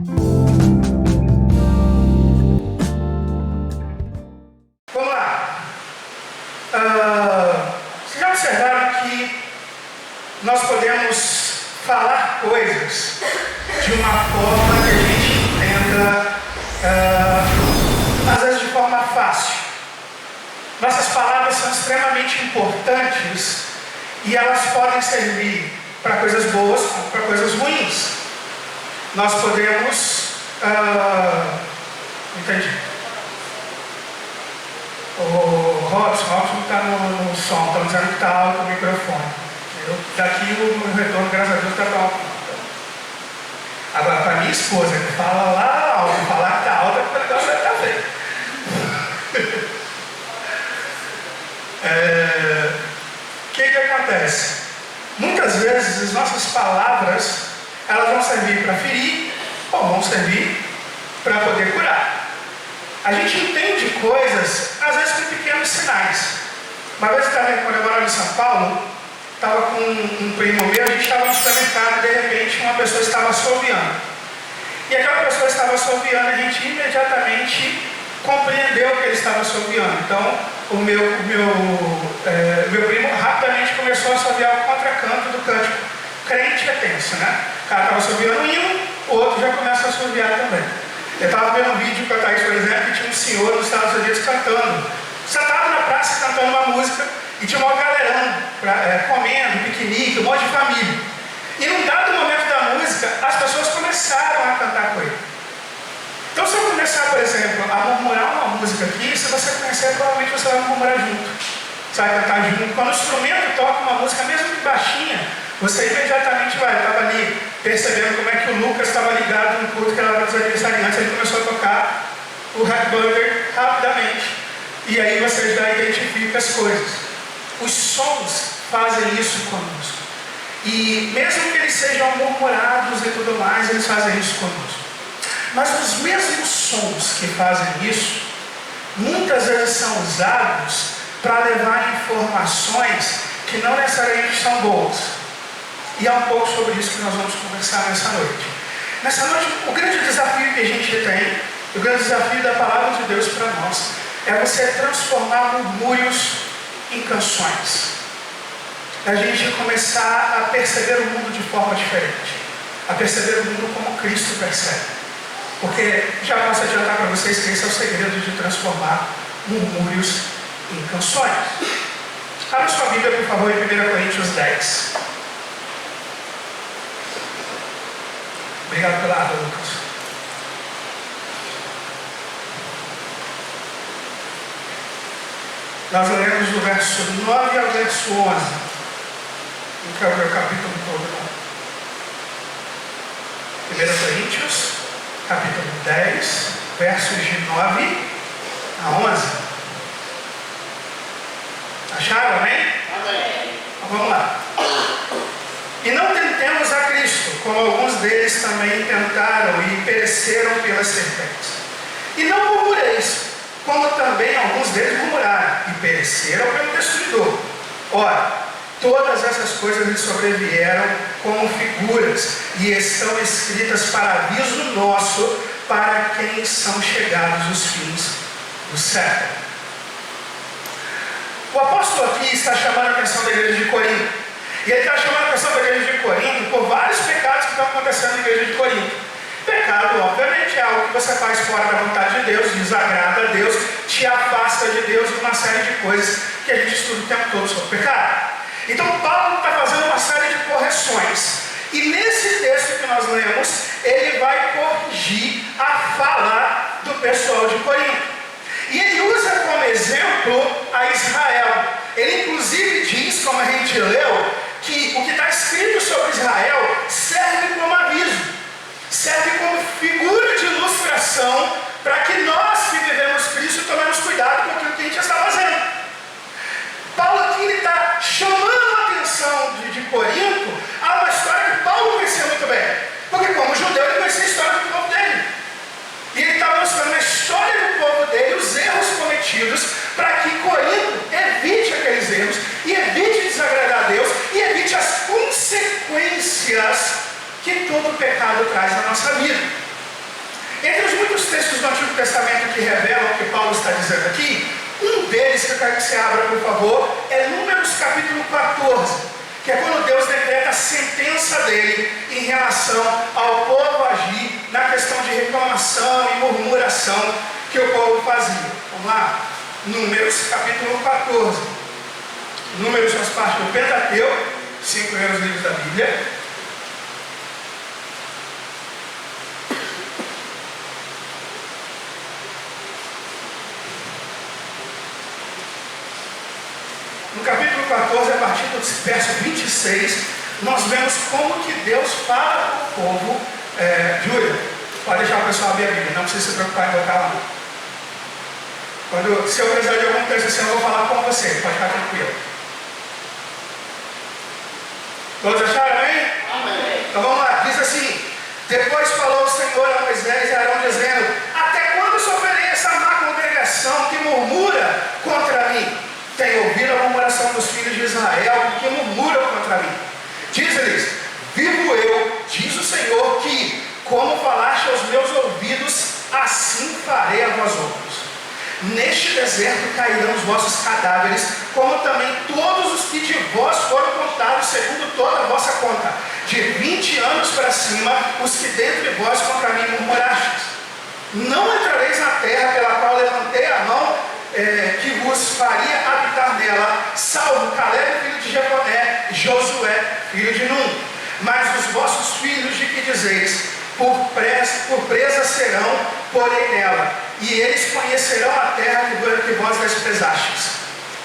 Vamos lá. Vocês já observaram que nós podemos falar coisas de uma forma que a gente entenda, às vezes de forma fácil. Nossas palavras são extremamente importantes e elas podem servir para coisas boas como para coisas ruins. Nós podemos... entendi. O Robson está no som, está dizendo que está alto o microfone. Daqui o retorno, graças a Deus, está alto. Agora, para minha esposa, que fala lá alto, falar que está alto, o negócio vai estar feio. O que acontece? Muitas vezes as nossas palavras elas vão servir para ferir ou vão servir para poder curar. A gente entende coisas, às vezes com pequenos sinais. Uma vez quando eu morava em São Paulo, estava com um primo meu, a gente estava no supermercado e de repente uma pessoa estava assoviando. E aquela pessoa estava assoviando, a gente imediatamente compreendeu que ele estava assoviando. Então, o meu primo rapidamente começou a assoviar o contracanto do cântico. Crente é tenso, né? O cara estava assoviando um hino, o outro já começa a assoviar também. Eu estava vendo um vídeo com a Thaís, por exemplo, que tinha um senhor nos Estados Unidos cantando. Sentado na praça cantando uma música e tinha uma galerão comendo, piquenique, um monte de família. E num dado momento da música, as pessoas começaram a cantar com ele. Então, se eu começar, por exemplo, a murmurar uma música aqui, se você conhecer, provavelmente você vai murmurar junto. Você vai cantar junto. Quando o instrumento toca uma música, mesmo que baixinha, você imediatamente vai. Eu estava ali percebendo como é que o Lucas estava ligado no culto que era dos aniversariantes. Ele começou a tocar o Happy Birthday rapidamente. E aí você já identifica as coisas. Os sons fazem isso conosco. E mesmo que eles sejam murmurados e tudo mais, eles fazem isso conosco. Mas os mesmos sons que fazem isso, muitas vezes são usados para levar informações que não necessariamente são boas. E é um pouco sobre isso que nós vamos conversar nessa noite. Nessa noite, o grande desafio que a gente tem, o grande desafio da palavra de Deus para nós, é você transformar murmúrios em canções. A gente começar a perceber o mundo de forma diferente, a perceber o mundo como Cristo percebe. Porque já posso adiantar para vocês que esse é o segredo de transformar murmúrios em canções. Abra sua Bíblia, por favor, em 1 Coríntios 10. Obrigado pela água, Lucas. Nós lemos do verso 9 ao verso 11. Não quero ver o capítulo todo, não. 1 Coríntios, capítulo 10, versos de 9 a 11. Acharam, amém? Amém. Então vamos lá. E não tentemos a Cristo, como alguns deles também tentaram e pereceram pelas serpentes. E não murmureis, como também alguns deles murmuraram e pereceram pelo destruidor. Ora, todas essas coisas lhes sobrevieram como figuras e estão escritas para aviso nosso, para quem são chegados os fins do século. O apóstolo aqui está chamando a atenção da igreja de Corinto. E ele está chamando a atenção da igreja de Corinto por vários pecados que estão acontecendo na igreja de Corinto. Pecado, obviamente, é algo que você faz fora da vontade de Deus, desagrada a Deus, te afasta de Deus e uma série de coisas que a gente estuda o tempo todo sobre pecado. Então Paulo está fazendo uma série de correções. E nesse texto que nós lemos, ele vai corrigir a fala do pessoal de Corinto. E ele usa como exemplo a Israel. Ele inclusive diz, como a gente leu, que o que está escrito sobre Israel serve como aviso, serve como figura de ilustração para que nós que vivemos Cristo tomemos cuidado com aquilo que a gente está fazendo. Paulo aqui está chamando a atenção de Corinto a uma história que Paulo conhecia muito bem, porque como judeu ele conhecia a história do povo dele. E ele está mostrando a história do povo dele, os erros cometidos, para que Corinto evite aqueles erros, e evite desagradar a Deus, e evite as consequências que todo pecado traz na nossa vida. Testamento que revelam o que Paulo está dizendo aqui. Um deles, que eu quero que você abra, por favor, é Números capítulo 14, que é quando Deus decreta a sentença dele em relação ao povo agir na questão de reclamação e murmuração que o povo fazia. Vamos lá? Números capítulo 14. Números faz parte do Pentateuco, 5 primeiros livros da Bíblia. No capítulo 14, a partir do verso 26, nós vemos como que Deus fala com o povo. Júlia, pode deixar o pessoal abrir a Bíblia, não precisa se preocupar em botar lá. Se eu precisar de algum texto assim, eu vou falar com você, pode ficar tranquilo. Todos acharam, amém? Amém. Então vamos lá, diz assim: depois falou o Senhor a Moisés e a Arão, dizendo: até quando sofrerei essa má congregação que murmura contra mim? Tenho ouvido a murmuração dos filhos de Israel, que murmuram contra mim. Diz-lhes: vivo eu, diz o Senhor, que, como falaste aos meus ouvidos, assim farei a vós outros. Neste deserto cairão os vossos cadáveres, como também todos os que de vós foram contados, segundo toda a vossa conta. De 20 anos para cima, os que dentre vós contra mim murmurastes. Não entrareis na terra pela qual levantei a mão, que vos faria habitar nela, salvo Caleb, filho de Jefoné, e Josué, filho de Num. Mas os vossos filhos, de que dizeis, por presa serão, porém nela, e eles conhecerão a terra que vós desprezastes.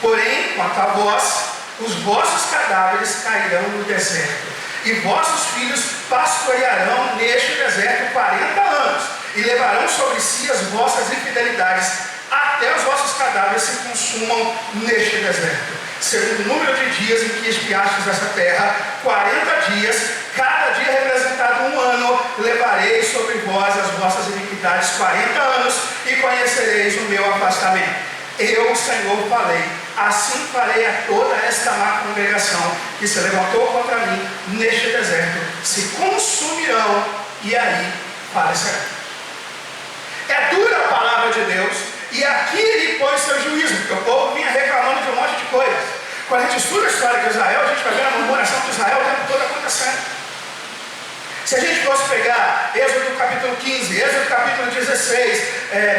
Porém, quanto a vós, os vossos cadáveres cairão no deserto, e vossos filhos pastorearão neste deserto 40 anos, e levarão sobre si as vossas infidelidades, até os vossos cadáveres se consumam neste deserto. Segundo o número de dias em que espiastes essa terra, 40 dias, cada dia representado 1 ano, levarei sobre vós as vossas iniquidades 40 anos, e conhecereis o meu afastamento. Eu, o Senhor, falei: assim farei a toda esta má congregação que se levantou contra mim neste deserto, se consumirão, e aí falecerão. É dura a palavra de Deus. E aqui ele põe seu juízo, porque o povo vinha reclamando de um monte de coisas. Quando a gente estuda a história de Israel, a gente vai ver a murmuração de Israel o tempo todo acontecendo. Se a gente fosse pegar Êxodo capítulo 15, Êxodo capítulo 16,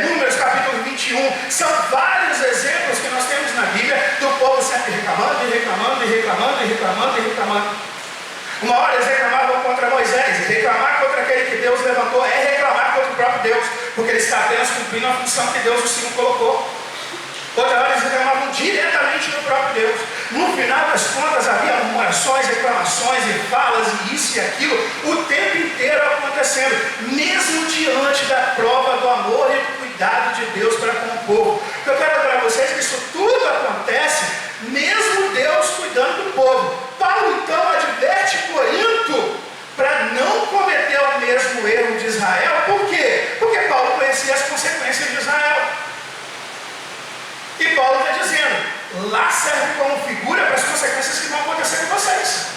Números capítulo 21, são vários exemplos que nós temos na Bíblia do povo sempre reclamando, e reclamando, e reclamando, e reclamando, e reclamando. Uma hora eles reclamavam contra Moisés, e reclamar contra aquele que Deus levantou é reclamar contra o próprio Deus, porque ele está apenas cumprindo a função que Deus o Senhor colocou. Outra hora eles reclamavam diretamente do próprio Deus. No final das contas havia murmurações, reclamações e falas e isso e aquilo, o tempo inteiro acontecendo, mesmo diante da prova do amor e do cuidado de Deus para com o povo. Eu quero para vocês que isso tudo acontece, mesmo Deus cuidando do povo. Paulo então adverte Corinto para não cometer o mesmo erro de Israel. Por quê? Porque Paulo conhecia as consequências de Israel. E Paulo está dizendo, lá serve como figura para as consequências que vão acontecer com vocês.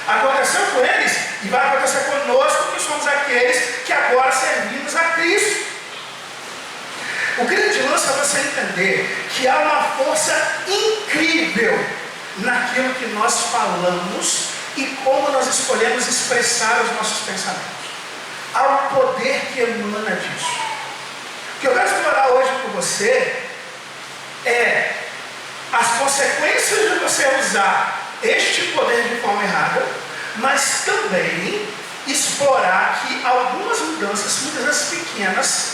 Aconteceu com eles e vai acontecer conosco, que somos aqueles que agora servimos a Cristo. O grande lance é você entender que há uma força incrível naquilo que nós falamos e como nós escolhemos expressar os nossos pensamentos. Há um poder que emana disso. O que eu quero explorar hoje com você é as consequências de você usar este poder de forma errada, mas também explorar que algumas mudanças, muitas vezes pequenas,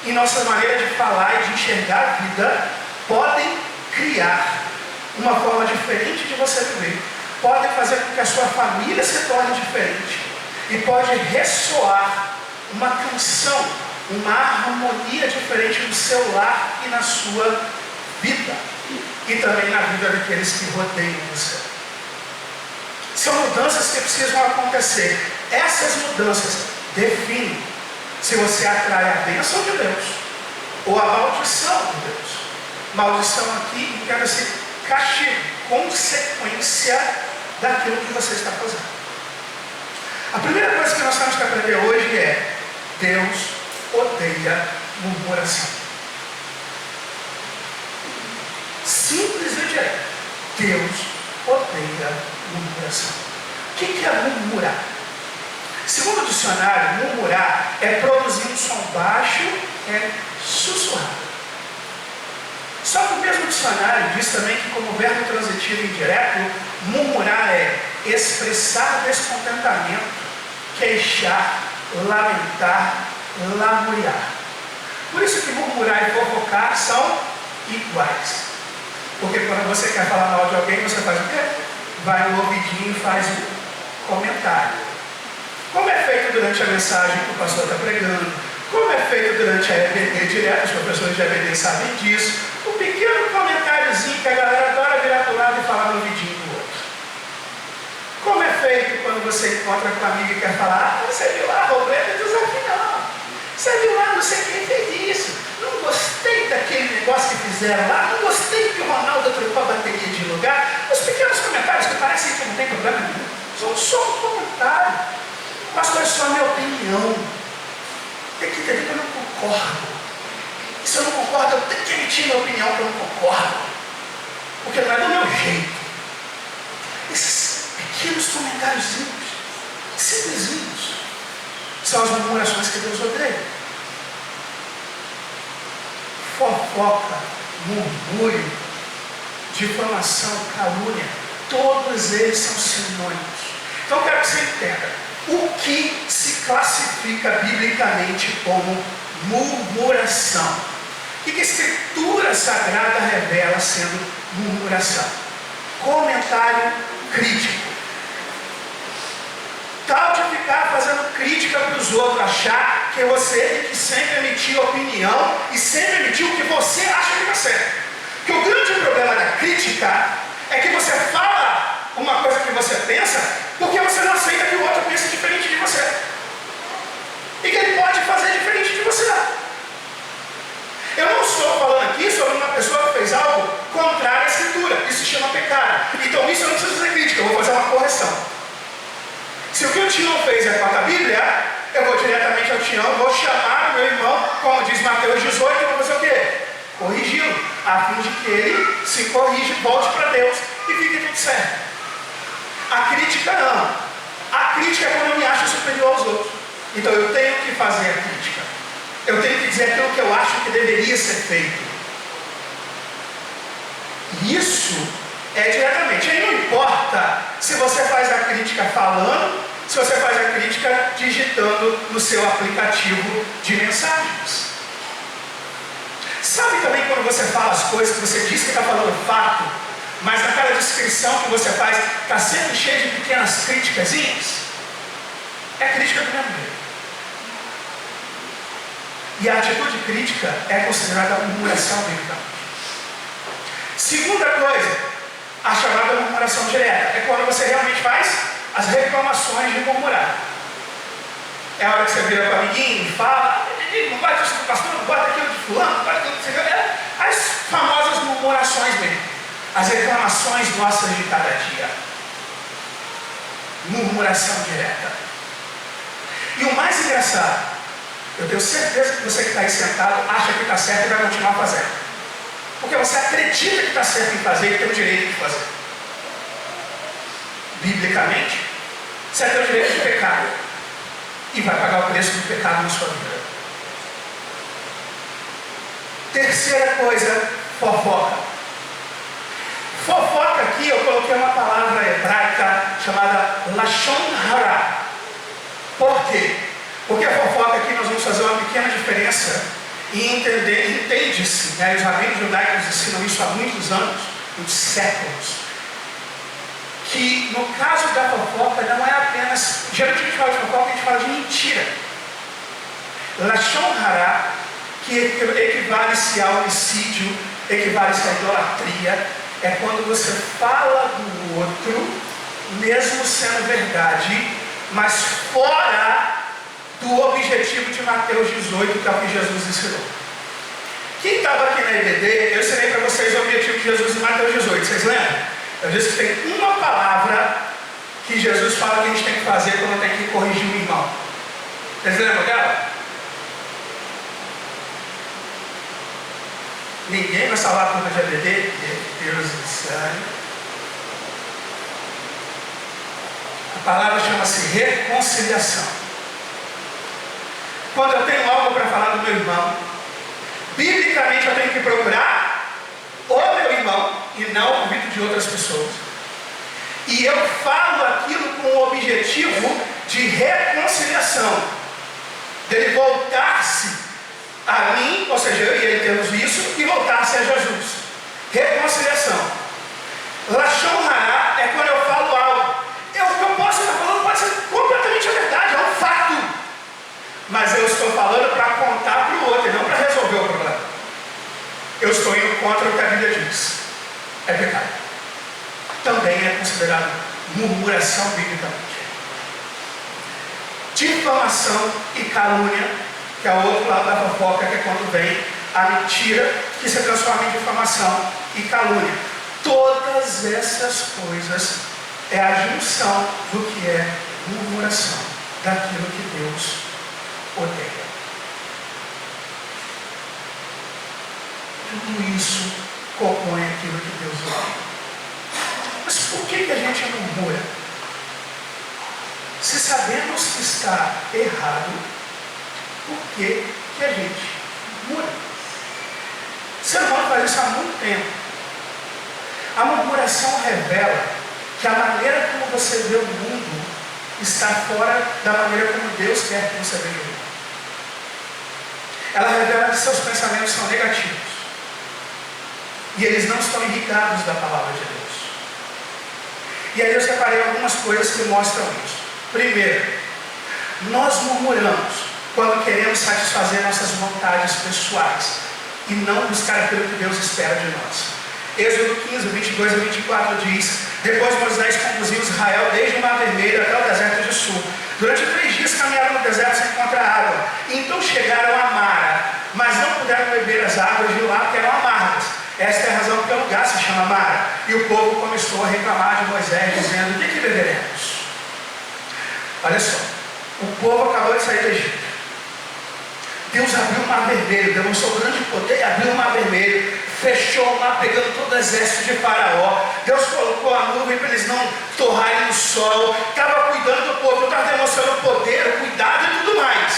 em nossa maneira de falar e de enxergar a vida, podem criar uma forma diferente de você viver, podem fazer com que a sua família se torne diferente e pode ressoar uma canção, uma harmonia diferente no seu lar e na sua vida e também na vida daqueles que rodeiam você. São mudanças que precisam acontecer. Essas mudanças definem se você atrai a bênção de Deus ou a maldição de Deus. Maldição aqui entenda-se castigo, consequência daquilo que você está fazendo. A primeira coisa que nós temos que aprender hoje é: Deus odeia murmuração. Simples e direto. Deus odeia murmuração. O que é murmurar? Segundo o dicionário, murmurar é produzir um som baixo, é sussurrar. Só que o mesmo dicionário diz também que, como verbo transitivo indireto, murmurar é expressar descontentamento, queixar, lamentar, lamuriar. Por isso que murmurar e fofocar são iguais. Porque quando você quer falar mal de alguém, você faz o quê? Vai no ouvidinho e faz um comentário. Como é feito durante a mensagem que o pastor está pregando, como é feito durante a EBD direto, os professores de EBD sabem disso, um pequeno comentáriozinho que a galera adora virar para o lado e falar no ouvidinho do outro. Como é feito quando você encontra com um amigo e quer falar, você viu lá, Roberto, diz aqui não. Você viu lá, não sei quem fez isso. Não gostei daquele negócio que fizeram lá, não gostei que o Ronaldo trocou a bateria de lugar. Os pequenos comentários que parecem que não tem problema nenhum, são só um comentário. Pastor, é só a minha opinião. Tem que entender que eu não concordo. E se eu não concordo, eu tenho que emitir minha opinião que eu não concordo. Porque não é do meu jeito. Esses pequenos comentários simplesinhos, são as murmurações que Deus odeia. Fofoca, murmúrio, difamação, calúnia, todos eles são sinônimos. Então eu quero que você entenda. O que se classifica biblicamente como murmuração? O que a Escritura Sagrada revela sendo murmuração? Comentário crítico. Tal de ficar fazendo crítica para os outros, achar que você tem que sempre emitir opinião e sempre emitir o que você acha que está certo. Porque o grande problema da crítica é que você fala uma coisa que você pensa porque você não aceita que o outro pense diferente de você. E que ele pode fazer diferente de você. Eu não estou falando aqui sobre uma pessoa que fez algo contrário à Escritura. Isso se chama pecado. Então isso eu não preciso fazer crítica, eu vou fazer uma correção. Se o que o Tião fez é contra a Bíblia, eu vou diretamente ao Tião, vou chamar o meu irmão, como diz Mateus 18, e vou fazer o quê? Corrigi-lo, a fim de que ele se corrija, volte para Deus e fique tudo certo. A crítica não. A crítica é quando eu me acho superior aos outros. Então eu tenho que fazer a crítica. Eu tenho que dizer aquilo que eu acho que deveria ser feito. Isso é diretamente. Aí não importa se você faz a crítica falando, se você faz a crítica digitando no seu aplicativo de mensagens. Sabe também quando você fala as coisas que você diz que está falando fato, mas naquela descrição que você faz está sempre cheio de pequenas críticasinhas? É crítica do mesmo jeito. E a atitude crítica é considerada murmuração bíblica. Segunda coisa, a chamada murmuração direta, é quando você realmente faz as reclamações de murmurar. É a hora que você vira para o amiguinho e fala, não bate isso do pastor, não bate aquilo de fulano, não bate aquilo de fulano. As famosas murmurações mesmo. As reclamações nossas de cada dia. Murmuração direta. E o mais engraçado, eu tenho certeza que você que está aí sentado acha que está certo e vai continuar fazendo. Porque você acredita que está certo em fazer e tem o direito de fazer. Biblicamente, você tem o direito de pecar e vai pagar o preço do pecado na sua vida. Terceira coisa, fofoca. Fofoca aqui, eu coloquei uma palavra hebraica chamada Lashon Hara. Por quê? Porque a fofoca aqui nós vamos fazer uma pequena diferença e entende-se, né? Os rabinos judaicos ensinam isso há muitos anos, muitos séculos, que no caso da fofoca não é apenas, geralmente a gente fala de fofoca, a gente fala de mentira. Lashon Hara, que equivale-se ao homicídio, equivale-se à idolatria, é quando você fala do outro, mesmo sendo verdade, mas fora do objetivo de Mateus 18, que é o que Jesus ensinou. Quem estava aqui na EBD, eu ensinei para vocês o objetivo de Jesus em Mateus 18, vocês lembram? Eu disse que tem uma palavra que Jesus fala que a gente tem que fazer quando tem que corrigir o irmão. Vocês lembram dela? Ninguém vai salvar a turma de ABD? Meu Deus do céu. A palavra chama-se reconciliação. Quando eu tenho algo para falar do meu irmão, biblicamente eu tenho que procurar o meu irmão e não o ouvido de outras pessoas. E eu falo aquilo com o objetivo de reconciliação, dele voltar-se a mim, ou seja, eu e ele temos isso, e voltar-se a Jesus. Reconciliação. Lashon Hara é quando eu falo algo. O que eu posso estar falando pode ser completamente a verdade, é um fato. Mas eu estou falando para contar para o outro e não para resolver o problema. Eu estou indo contra o que a Bíblia diz. É pecado. Também é considerado murmuração biblicamente. Difamação e calúnia, que é o outro lado da fofoca, que é quando vem a mentira que se transforma em difamação e calúnia. Todas essas coisas é a junção do que é murmuração, daquilo que Deus odeia. Tudo isso compõe aquilo que Deus odeia. Mas por que a gente murmura? Se sabemos que está errado, por que a gente murmura? O ser humano faz isso há muito tempo. A murmuração revela que a maneira como você vê o mundo está fora da maneira como Deus quer que você veja o mundo. Ela revela que seus pensamentos são negativos. E eles não estão irrigados da palavra de Deus. E aí eu separei algumas coisas que mostram isso. Primeiro, nós murmuramos quando queremos satisfazer nossas vontades pessoais e não buscar aquilo que Deus espera de nós. Êxodo 15, 22 a 24 diz: depois Moisés conduziu Israel desde o Mar Vermelho até o deserto de Sul. Durante 3 dias caminharam no deserto sem encontrar água. E então chegaram a Mara, mas não puderam beber as águas de lá porque eram amargas. Esta é a razão porque o lugar se chama Mara. E o povo começou a reclamar de Moisés, dizendo: o que beberemos? Olha só, o povo acabou de sair do Egito. Deus abriu o Mar Vermelho, demonstrou grande poder e abriu o Mar Vermelho, fechou o mar pegando todo o exército de Faraó. Deus colocou a nuvem para eles não torrarem no sol, estava cuidando do povo, estava demonstrando o poder, o cuidado e tudo mais.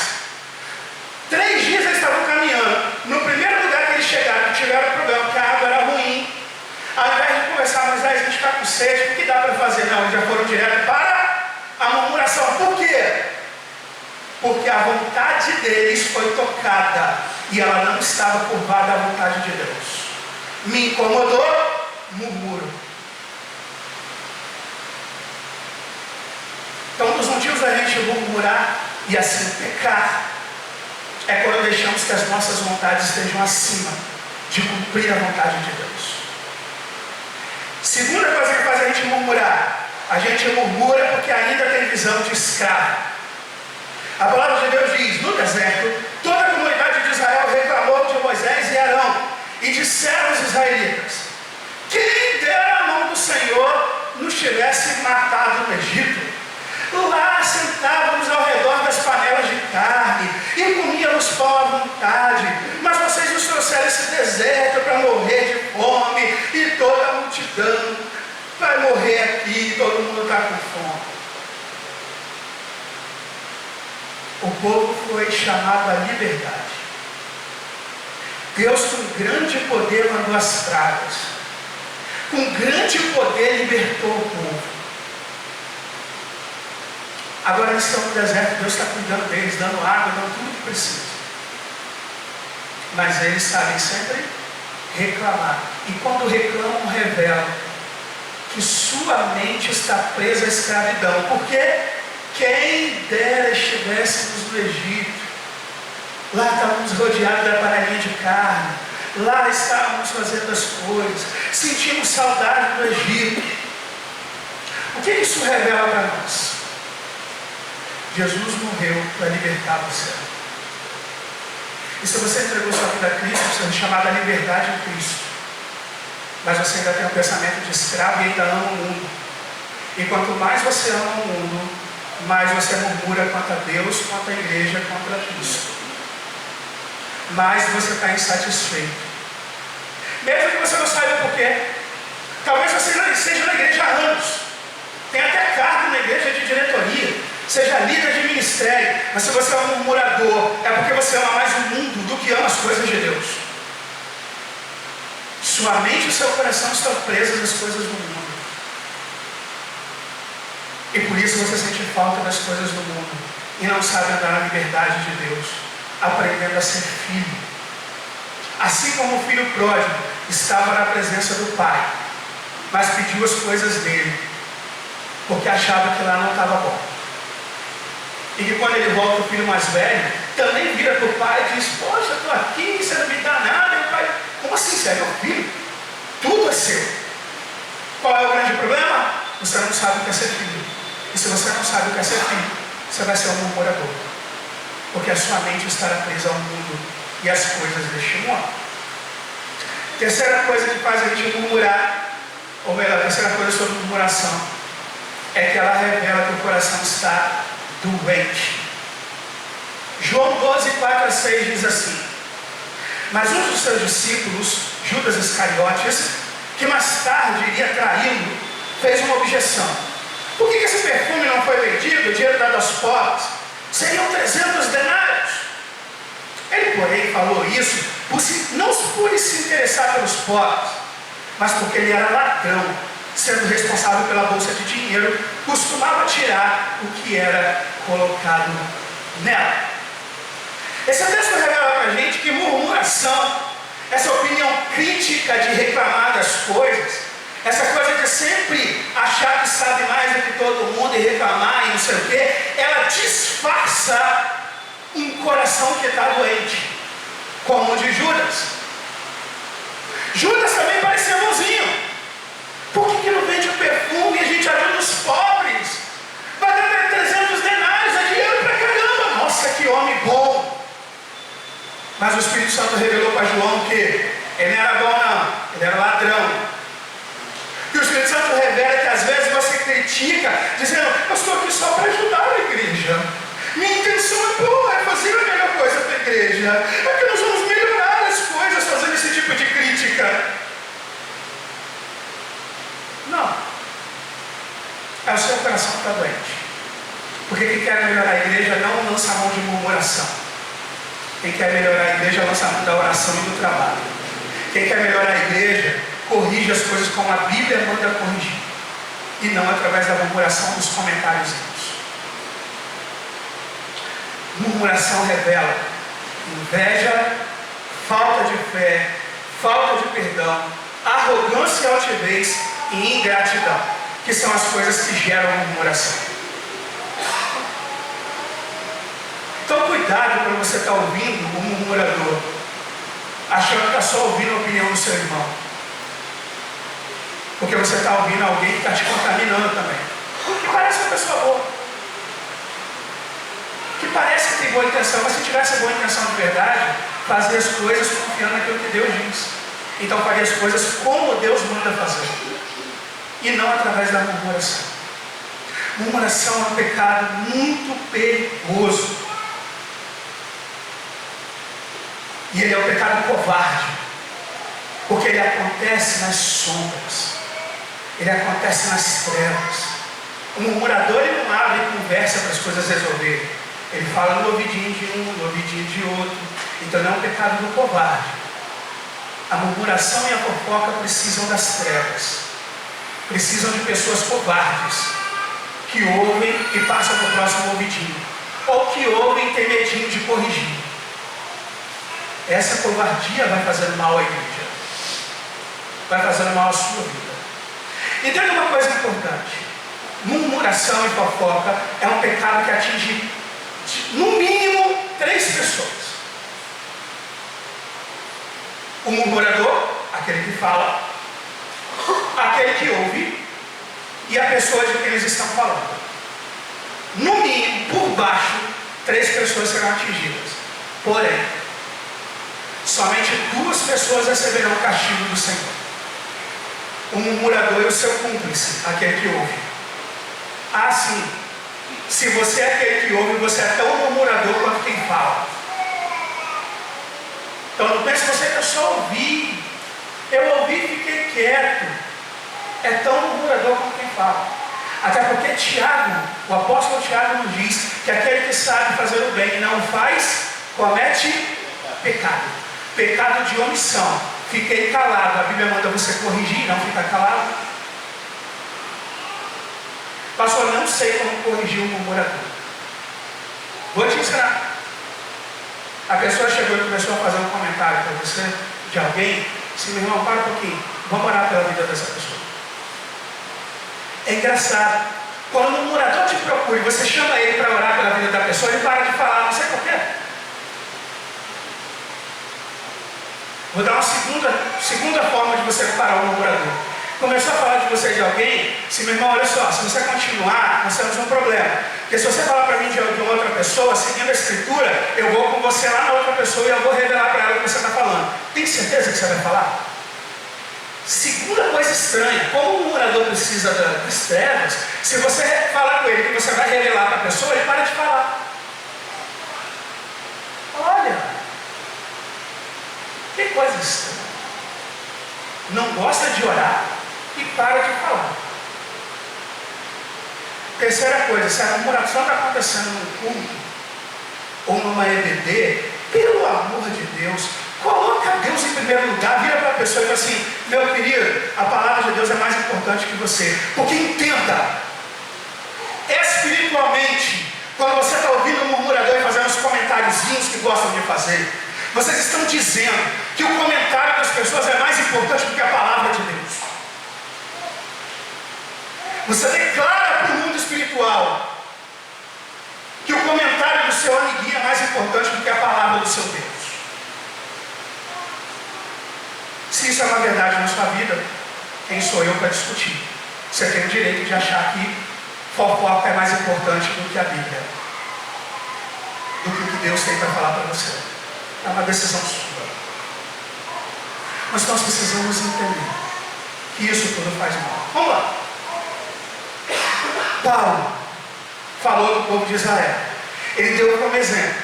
3 dias eles estavam caminhando. No primeiro lugar que eles chegaram, tiveram problema, porque a água era ruim. Ao invés de conversar, mas a gente está com sede, o que dá para fazer? Não, eles já foram direto para a murmuração. Por quê? Porque a vontade deles foi tocada e ela não estava curvada à vontade de Deus. Me incomodou, murmuro. Então, um dos motivos da gente murmurar e assim pecar é quando deixamos que as nossas vontades estejam acima de cumprir a vontade de Deus. Segunda coisa que faz a gente murmura porque ainda tem visão de escravo. A palavra de Deus diz: no deserto, toda a comunidade de Israel reclamou de Moisés e Arão, e disseram os israelitas: quem dera a mão do Senhor nos tivesse matado no Egito. Lá sentávamos ao redor das panelas de carne e comíamos pão à vontade, mas vocês nos trouxeram esse deserto para morrer de fome, e toda a multidão vai morrer aqui, todo mundo está com fome. O povo foi chamado à liberdade. Deus, com grande poder, mandou as pragas. Com grande poder, libertou o povo. Agora eles estão no deserto, Deus está cuidando deles, dando água, dando tudo o que precisa. Mas eles sabem sempre reclamar. E quando reclamam, revelam que sua mente está presa à escravidão. Por quê? Quem dera estivéssemos no Egito. Lá estávamos rodeados da panelinha de carne. Lá estávamos fazendo as coisas. Sentimos saudade do Egito. O que isso revela para nós? Jesus morreu para libertar você. E se você entregou sua vida a Cristo, você é chamado à liberdade em Cristo. Mas você ainda tem um pensamento de escravo e ainda ama o mundo. E quanto mais você ama o mundo, mais você murmura contra Deus, contra a igreja, contra Cristo. Mais você está insatisfeito. mesmo que você não saiba por quê. Talvez você não esteja na igreja há anos, tem até cargo na igreja de diretoria, seja líder de ministério, mas se você é um murmurador, é porque você ama mais o mundo do que ama as coisas de Deus. Sua mente e seu coração estão presos às coisas do mundo. E por isso você sente falta das coisas do mundo e não sabe andar na liberdade de Deus, aprendendo a ser filho. Assim como o filho pródigo estava na presença do pai, mas pediu as coisas dele, porque achava que lá não estava bom. E que quando ele volta, o filho mais velho também vira para o pai e diz: poxa, estou aqui, você não me dá nada. E o pai: como assim, você é meu filho? Tudo é seu. Qual é o grande problema? Você não sabe o que é ser filho. E se você não sabe o que é ser filho, você vai ser um murmurador, porque a sua mente estará presa ao mundo e às coisas deste mundo. Terceira coisa que faz a gente murmurar, ou melhor, a terceira coisa sobre murmuração, é que ela revela que o coração está doente. João 12, 4 a 6 diz assim: mas um dos seus discípulos, Judas Iscariotes, que mais tarde iria traí-lo, fez uma objeção: por que esse perfume não foi vendido, o dinheiro dado aos pobres? Seriam 300 denários. Ele, porém, falou isso não por se interessar pelos pobres, mas porque ele era ladrão, sendo responsável pela bolsa de dinheiro, costumava tirar o que era colocado nela. Esse texto revela para a gente que murmuração, essa opinião crítica de reclamar das coisas, essa coisa de sempre achar que sabe mais do que todo mundo e reclamar e não sei o quê, ela disfarça um coração que está doente, como o de Judas. Judas também parecia bonzinho. Por que não vende o perfume e a gente ajuda os pobres? Vai dar 300 denários, é dinheiro pra caramba. Nossa, que homem bom. Mas o Espírito Santo revelou para João que ele não era bom não, ele era ladrão. E o Espírito Santo revela que às vezes você critica, dizendo: eu estou aqui só para ajudar a igreja. Minha intenção é boa, é fazer a melhor coisa para a igreja. É que nós vamos melhorar as coisas fazendo esse tipo de crítica. Não. É o seu coração que está doente. Porque quem quer melhorar a igreja não lança a mão de murmuração. Quem quer melhorar a igreja lança a mão da oração e do trabalho. Quem quer melhorar a igreja corrige as coisas como a Bíblia manda corrigir, e não através da murmuração dos comentários. Murmuração revela inveja, falta de fé, falta de perdão, arrogância e altivez e ingratidão, que são as coisas que geram murmuração. Então cuidado quando você está ouvindo um murmurador, achando que está só ouvindo a opinião do seu irmão, porque você está ouvindo alguém que está te contaminando também, que parece uma pessoa boa, que parece que tem boa intenção, mas se tivesse boa intenção de verdade, fazia as coisas confiando naquilo que Deus diz. Então faria as coisas como Deus manda fazer, e não através da murmuração. Murmuração é um pecado muito perigoso, e ele é um pecado covarde, porque ele acontece nas sombras, ele acontece nas trevas. O murmurador, ele não abre conversa para as coisas resolverem, ele fala no ouvidinho de um, no ouvidinho de outro. Então não é um pecado do covarde. A murmuração e a fofoca precisam das trevas, precisam de pessoas covardes, que ouvem e passam para o próximo ouvidinho, ou que ouvem e tem medinho de corrigir. Essa covardia vai fazendo mal à igreja, vai fazendo mal à sua vida. E tem uma coisa importante: murmuração e fofoca é um pecado que atinge no mínimo 3 pessoas: o murmurador, aquele que fala, aquele que ouve e a pessoa de quem eles estão falando. No mínimo, por baixo, 3 pessoas serão atingidas. Porém, somente 2 pessoas receberão o castigo do Senhor: o murmurador e o seu cúmplice, aquele que ouve. Assim, se você é aquele que ouve, você é tão murmurador quanto quem fala. Então não pense você que eu só ouvi, Eu ouvi e fiquei quieto. É tão murmurador como quem fala. Até porque Tiago, o apóstolo Tiago nos diz que aquele que sabe fazer o bem e não faz, comete pecado. Pecado de omissão. Fiquei calado. A Bíblia manda você corrigir, não ficar calado. Pastor, não sei como corrigir um murmurador. Vou te ensinar. A pessoa chegou e começou a fazer um comentário para você, de alguém. Disse, meu irmão, para um pouquinho. Vamos orar pela vida dessa pessoa. É engraçado. Quando um murmurador te procura e você chama ele para orar pela vida da pessoa, ele para de falar, não sei porquê. Vou dar uma segunda forma de você parar um murmurador. Começou a falar de você de alguém, se meu irmão, olha só, se você continuar, nós temos um problema. Porque se você falar para mim de outra pessoa, seguindo a escritura, eu vou com você lá na outra pessoa e eu vou revelar para ela o que você está falando. Tem certeza que você vai falar? Segunda coisa estranha, como o murmurador precisa das trevas, se você falar com ele que você vai revelar para a pessoa, ele para de falar. Olha, que coisa estranha. Não gosta de orar e para de falar. Terceira coisa, se a murmuração está acontecendo num culto ou numa EBD, pelo amor de Deus, coloca Deus em primeiro lugar, vira para a pessoa e fala assim, meu querido, a palavra de Deus é mais importante que você. Porque entenda, espiritualmente, quando você está ouvindo um murmurador e fazendo os comentáriozinhos que gostam de fazer, vocês estão dizendo que o comentário das pessoas é mais importante do que a palavra de Deus. Você declara para o mundo espiritual que o comentário do seu amiguinho é mais importante do que a palavra do seu Deus. Se isso é uma verdade na sua vida, quem sou eu para discutir? Você tem o direito de achar que fofoca é mais importante do que a Bíblia, do que o que Deus tem para falar para você. É uma decisão sua. Mas nós precisamos entender que isso tudo faz mal. Vamos lá. Paulo falou do povo de Israel. Ele deu como exemplo.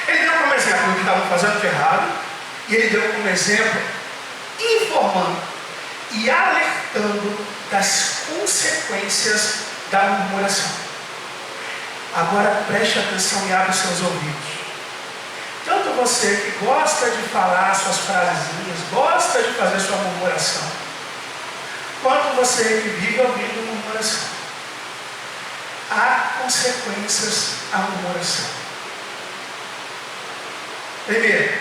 Ele deu como exemplo o que estavam fazendo de errado. E ele deu como exemplo informando e alertando das consequências da murmuração. Agora preste atenção e abre os seus ouvidos. Tanto você que gosta de falar suas frasezinhas, gosta de fazer sua murmuração, quanto você que vive ouvindo murmuração, há consequências à murmuração. Primeiro,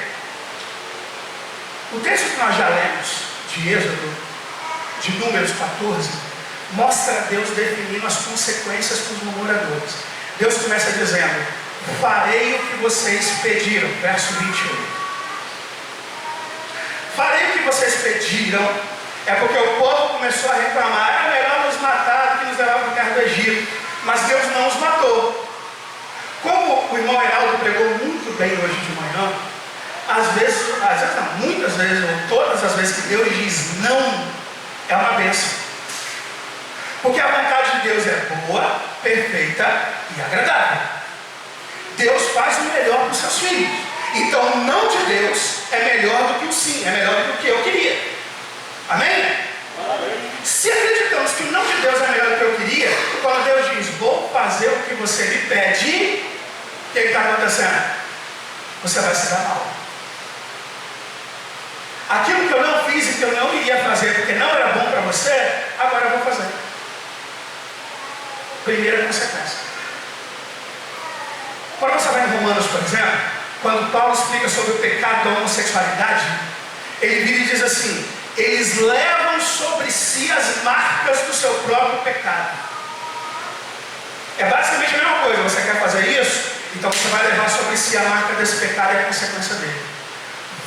o texto que nós já lemos, de Êxodo, de Números 14, mostra Deus definindo as consequências para os murmuradores. Deus começa dizendo, farei o que vocês pediram, verso 28. Farei o que vocês pediram, é porque o povo começou a reclamar, era melhor nos matar do que nos levar para a terra do Egito, mas Deus não os matou. Como o irmão Heraldo pregou muito bem hoje de manhã, às vezes não, muitas vezes, ou todas as vezes que Deus diz não, é uma bênção. Porque a vontade de Deus é boa, perfeita e agradável. Deus faz o melhor para os seus filhos. Então o não de Deus é melhor do que o sim, é melhor do que o que eu queria. Amém? Amém. Se acreditamos que o não de Deus é melhor do que eu queria, quando Deus diz, vou fazer o que você me pede, o que está acontecendo? Você vai se dar mal. Aquilo que eu não fiz e que eu não iria fazer porque não era bom para você, agora eu vou fazer. Primeira consequência. Quando você vai em Romanos, por exemplo, quando Paulo explica sobre o pecado da homossexualidade, ele vira e diz assim, eles levam sobre si as marcas do seu próprio pecado. É basicamente a mesma coisa, você quer fazer isso? Então você vai levar sobre si a marca desse pecado e a consequência dele.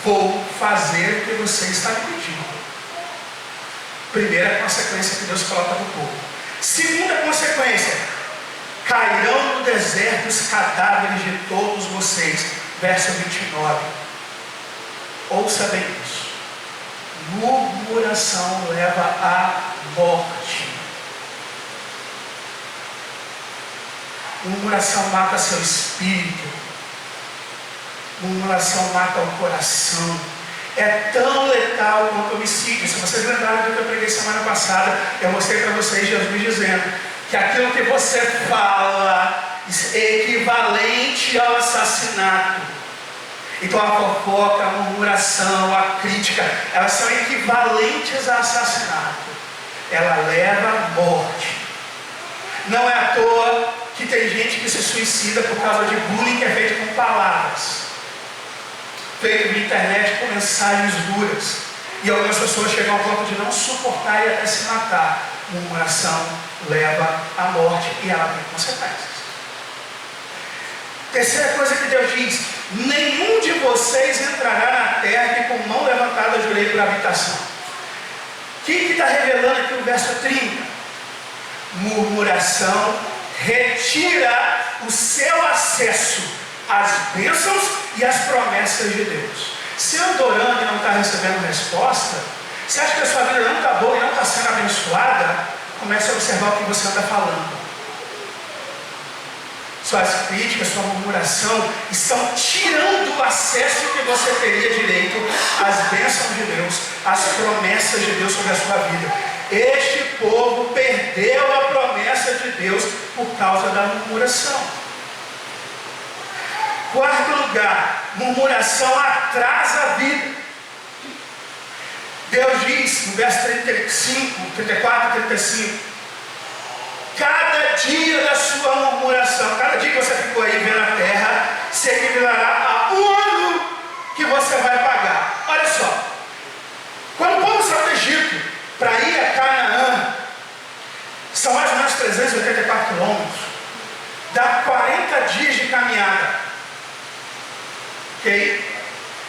Vou fazer o que você está me pedindo. Primeira consequência que Deus coloca no povo. Segunda consequência, cairão no deserto os cadáveres de todos vocês. Verso 29. Ouça bem isso. Murmuração leva à morte. Murmuração mata seu espírito. Murmuração mata o coração. é tão letal quanto o homicídio. Se vocês lembrarem do que eu preguei semana passada, eu mostrei para vocês Jesus dizendo que aquilo que você fala é equivalente ao assassinato. Então a fofoca, a murmuração, a crítica, elas são equivalentes a assassinato. Ela leva à morte. Não é à toa que tem gente que se suicida por causa de bullying que é feito com palavras, feito na internet com mensagens duras. E algumas pessoas chegam ao ponto de não suportar e até se matar. Murmuração leva à morte e ela tem consequências. Terceira coisa que Deus diz: nenhum de vocês entrará na terra que com mão levantada jurei por habitação. O que está revelando aqui no verso 30? Murmuração retira o seu acesso às bênçãos e às promessas de Deus. Se anda orando e não está recebendo resposta, se acha que a sua vida não está boa e não está sendo abençoada, comece a observar o que você anda falando. Suas críticas, sua murmuração estão tirando o acesso que você teria direito às bênçãos de Deus, às promessas de Deus sobre a sua vida. Este povo perdeu a promessa de Deus por causa da murmuração. Quarto lugar, murmuração atrasa a vida. Deus diz no verso 35, 34 e 35: cada dia da sua murmuração, cada dia que você ficou aí vendo a terra, se equivalerá a um ano que você vai pagar. Olha só, quando o povo saiu do Egito para ir a Canaã, são mais ou menos 384 quilômetros, dá 40 dias de caminhada. Ok?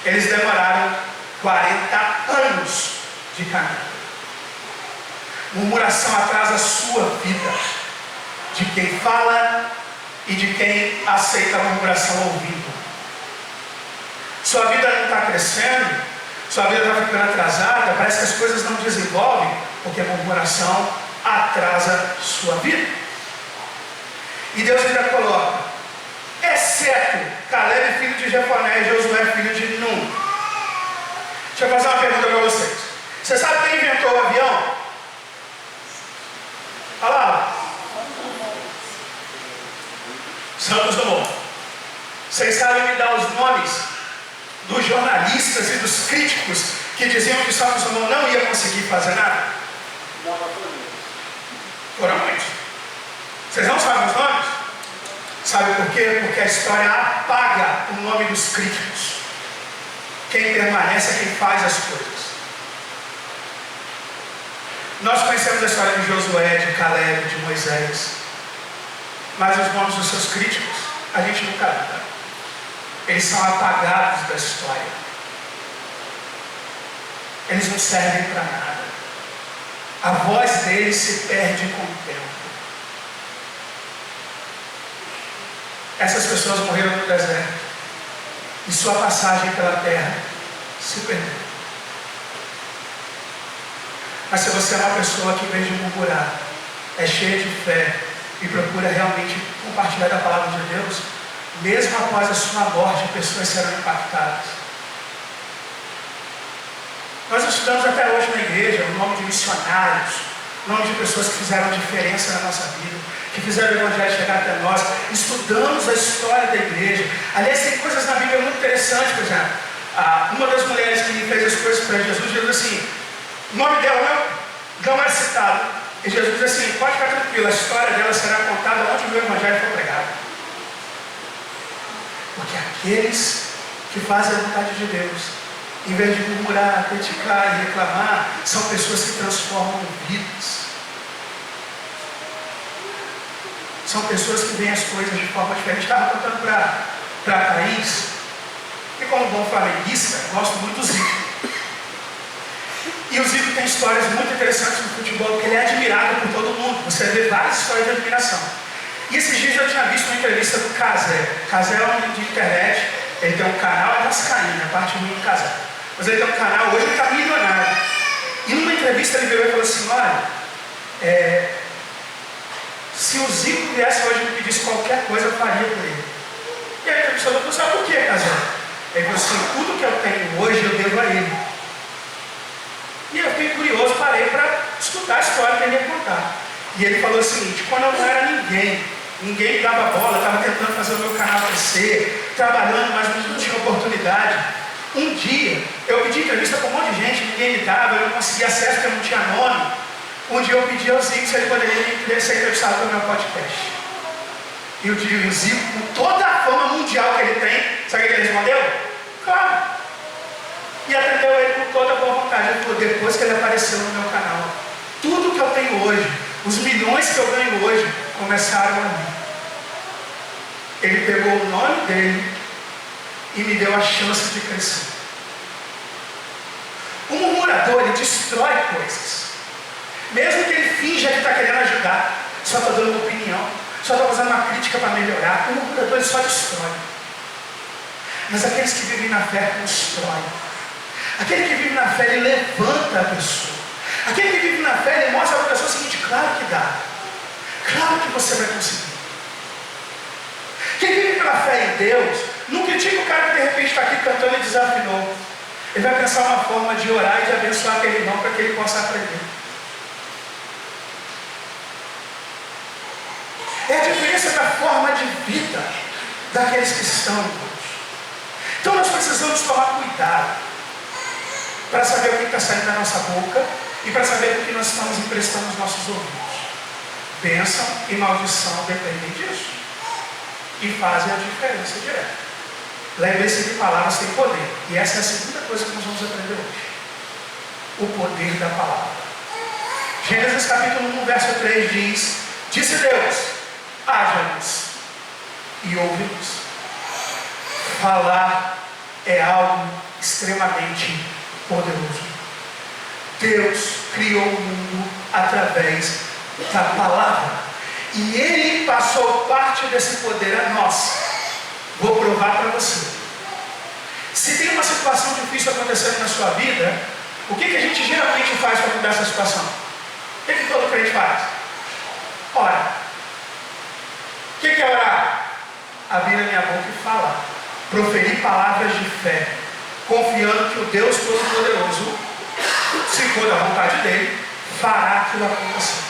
Eles demoraram 40 anos de caminhada. Murmuração atrasa a sua vida, de quem fala e de quem aceita a murmuração ouvindo. Sua vida não está crescendo, sua vida está ficando atrasada, parece que as coisas não desenvolvem, porque a murmuração atrasa sua vida. E Deus ainda coloca: exceto Caleb, filho de Jefoné, e Josué, filho de Nun. Deixa eu fazer uma pergunta para vocês. Você sabe quem inventou o avião? Olha lá. Santos Dumont. Vocês sabem me dar os nomes dos jornalistas e dos críticos que diziam que Santos Dumont não ia conseguir fazer nada? Foram muitos. Vocês não sabem os nomes? Sabe por quê? Porque a história apaga o nome dos críticos. Quem permanece é quem faz as coisas. Nós conhecemos a história de Josué, de Caleb, de Moisés, mas os nomes dos seus críticos a gente nunca lembra. Eles são apagados da história. Eles não servem para nada. A voz deles se perde com o tempo. Essas pessoas morreram no deserto e sua passagem pela terra se perdeu. Mas se você é uma pessoa que, em vez de murmurar, é cheia de fé e procura realmente compartilhar da palavra de Deus, mesmo após a sua morte, pessoas serão impactadas. Nós estudamos até hoje na igreja o nome de missionários, o nome de pessoas que fizeram diferença na nossa vida, que fizeram o evangelho chegar até nós. Estudamos a história da igreja. Aliás, tem coisas na Bíblia muito interessantes. Por exemplo, uma das mulheres que fez as coisas para Jesus, Jesus assim, o nome dela não é citado. E Jesus diz assim: pode ficar tranquilo, a história dela será contada onde o meu evangelho for pregado. Porque aqueles que fazem a vontade de Deus, em vez de murmurar, criticar e reclamar, são pessoas que transformam vidas. São pessoas que veem as coisas de forma diferente. Estava contando para a Thaís, que como bom flamenguista, gosto muito do Zico. E o Zico tem histórias muito interessantes no futebol, porque ele é admirado por todo mundo. Você vê várias histórias de admiração. E esses dias eu tinha visto uma entrevista do Casé. Casé é um menino de internet, ele tem um canal, é vascaíno, a parte ruim do Casé. Mas ele tem um canal, hoje ele está milionário. E numa entrevista ele veio e falou assim: olha, se o Zico viesse hoje e me pedisse qualquer coisa, eu faria por ele. E aí a entrevistadora falou: sabe por quê, Casé? Ele falou assim: tudo que eu tenho hoje eu devo a ele. E eu fiquei curioso, parei para escutar a história que ele ia contar. E ele falou o seguinte: quando eu não era ninguém me dava bola, estava tentando fazer o meu canal crescer, trabalhando, mas não tinha oportunidade. Um dia, eu pedi entrevista com um monte de gente, ninguém me dava, eu não conseguia acesso porque eu não tinha nome. Um dia eu pedi ao Zico se ele poderia ser entrevistado no meu podcast. E o Zico, com toda a fama mundial que ele tem, sabe o que ele respondeu? Claro. E atendeu ele com toda a boa vontade. Ele falou: depois que ele apareceu no meu canal, tudo que eu tenho hoje, os milhões que eu ganho hoje, começaram a mim. Ele pegou o nome dele e me deu a chance de crescer. O murmurador, ele destrói coisas. Mesmo que ele finja que está querendo ajudar, só está dando uma opinião, só está fazendo uma crítica para melhorar. O murmurador, ele só destrói. Mas aqueles que vivem na fé constroem. Aquele que vive na fé, ele levanta a pessoa. Aquele que vive na fé, ele mostra para a pessoa o seguinte: claro que dá. Claro que você vai conseguir. Quem vive pela fé em Deus, não critica o cara que de repente está aqui cantando e desafinou. Ele vai pensar uma forma de orar e de abençoar aquele irmão para que ele possa aprender. É a diferença da forma de vida daqueles que estão em Deus. Então nós precisamos tomar cuidado para saber o que está saindo da nossa boca e para saber o que nós estamos emprestando aos nossos ouvidos. Bênção e maldição dependem disso e fazem a diferença direta. Lembre-se que palavras têm poder, e essa é a segunda coisa que nós vamos aprender hoje: o poder da palavra. Gênesis capítulo 1, verso 3 diz: disse Deus, haja-luz, e ouve-luz. Falar é algo extremamente poderoso. Deus criou o mundo através da palavra, e Ele passou parte desse poder a nós. Vou provar para você. Se tem uma situação difícil acontecendo na sua vida, o que a gente geralmente faz para mudar essa situação? O que todo crente faz? Ora. O que é orar? Abrir a minha boca e falar. Proferir palavras de fé, confiando que o Deus Todo-Poderoso, se for da vontade dele, fará aquilo acontecer.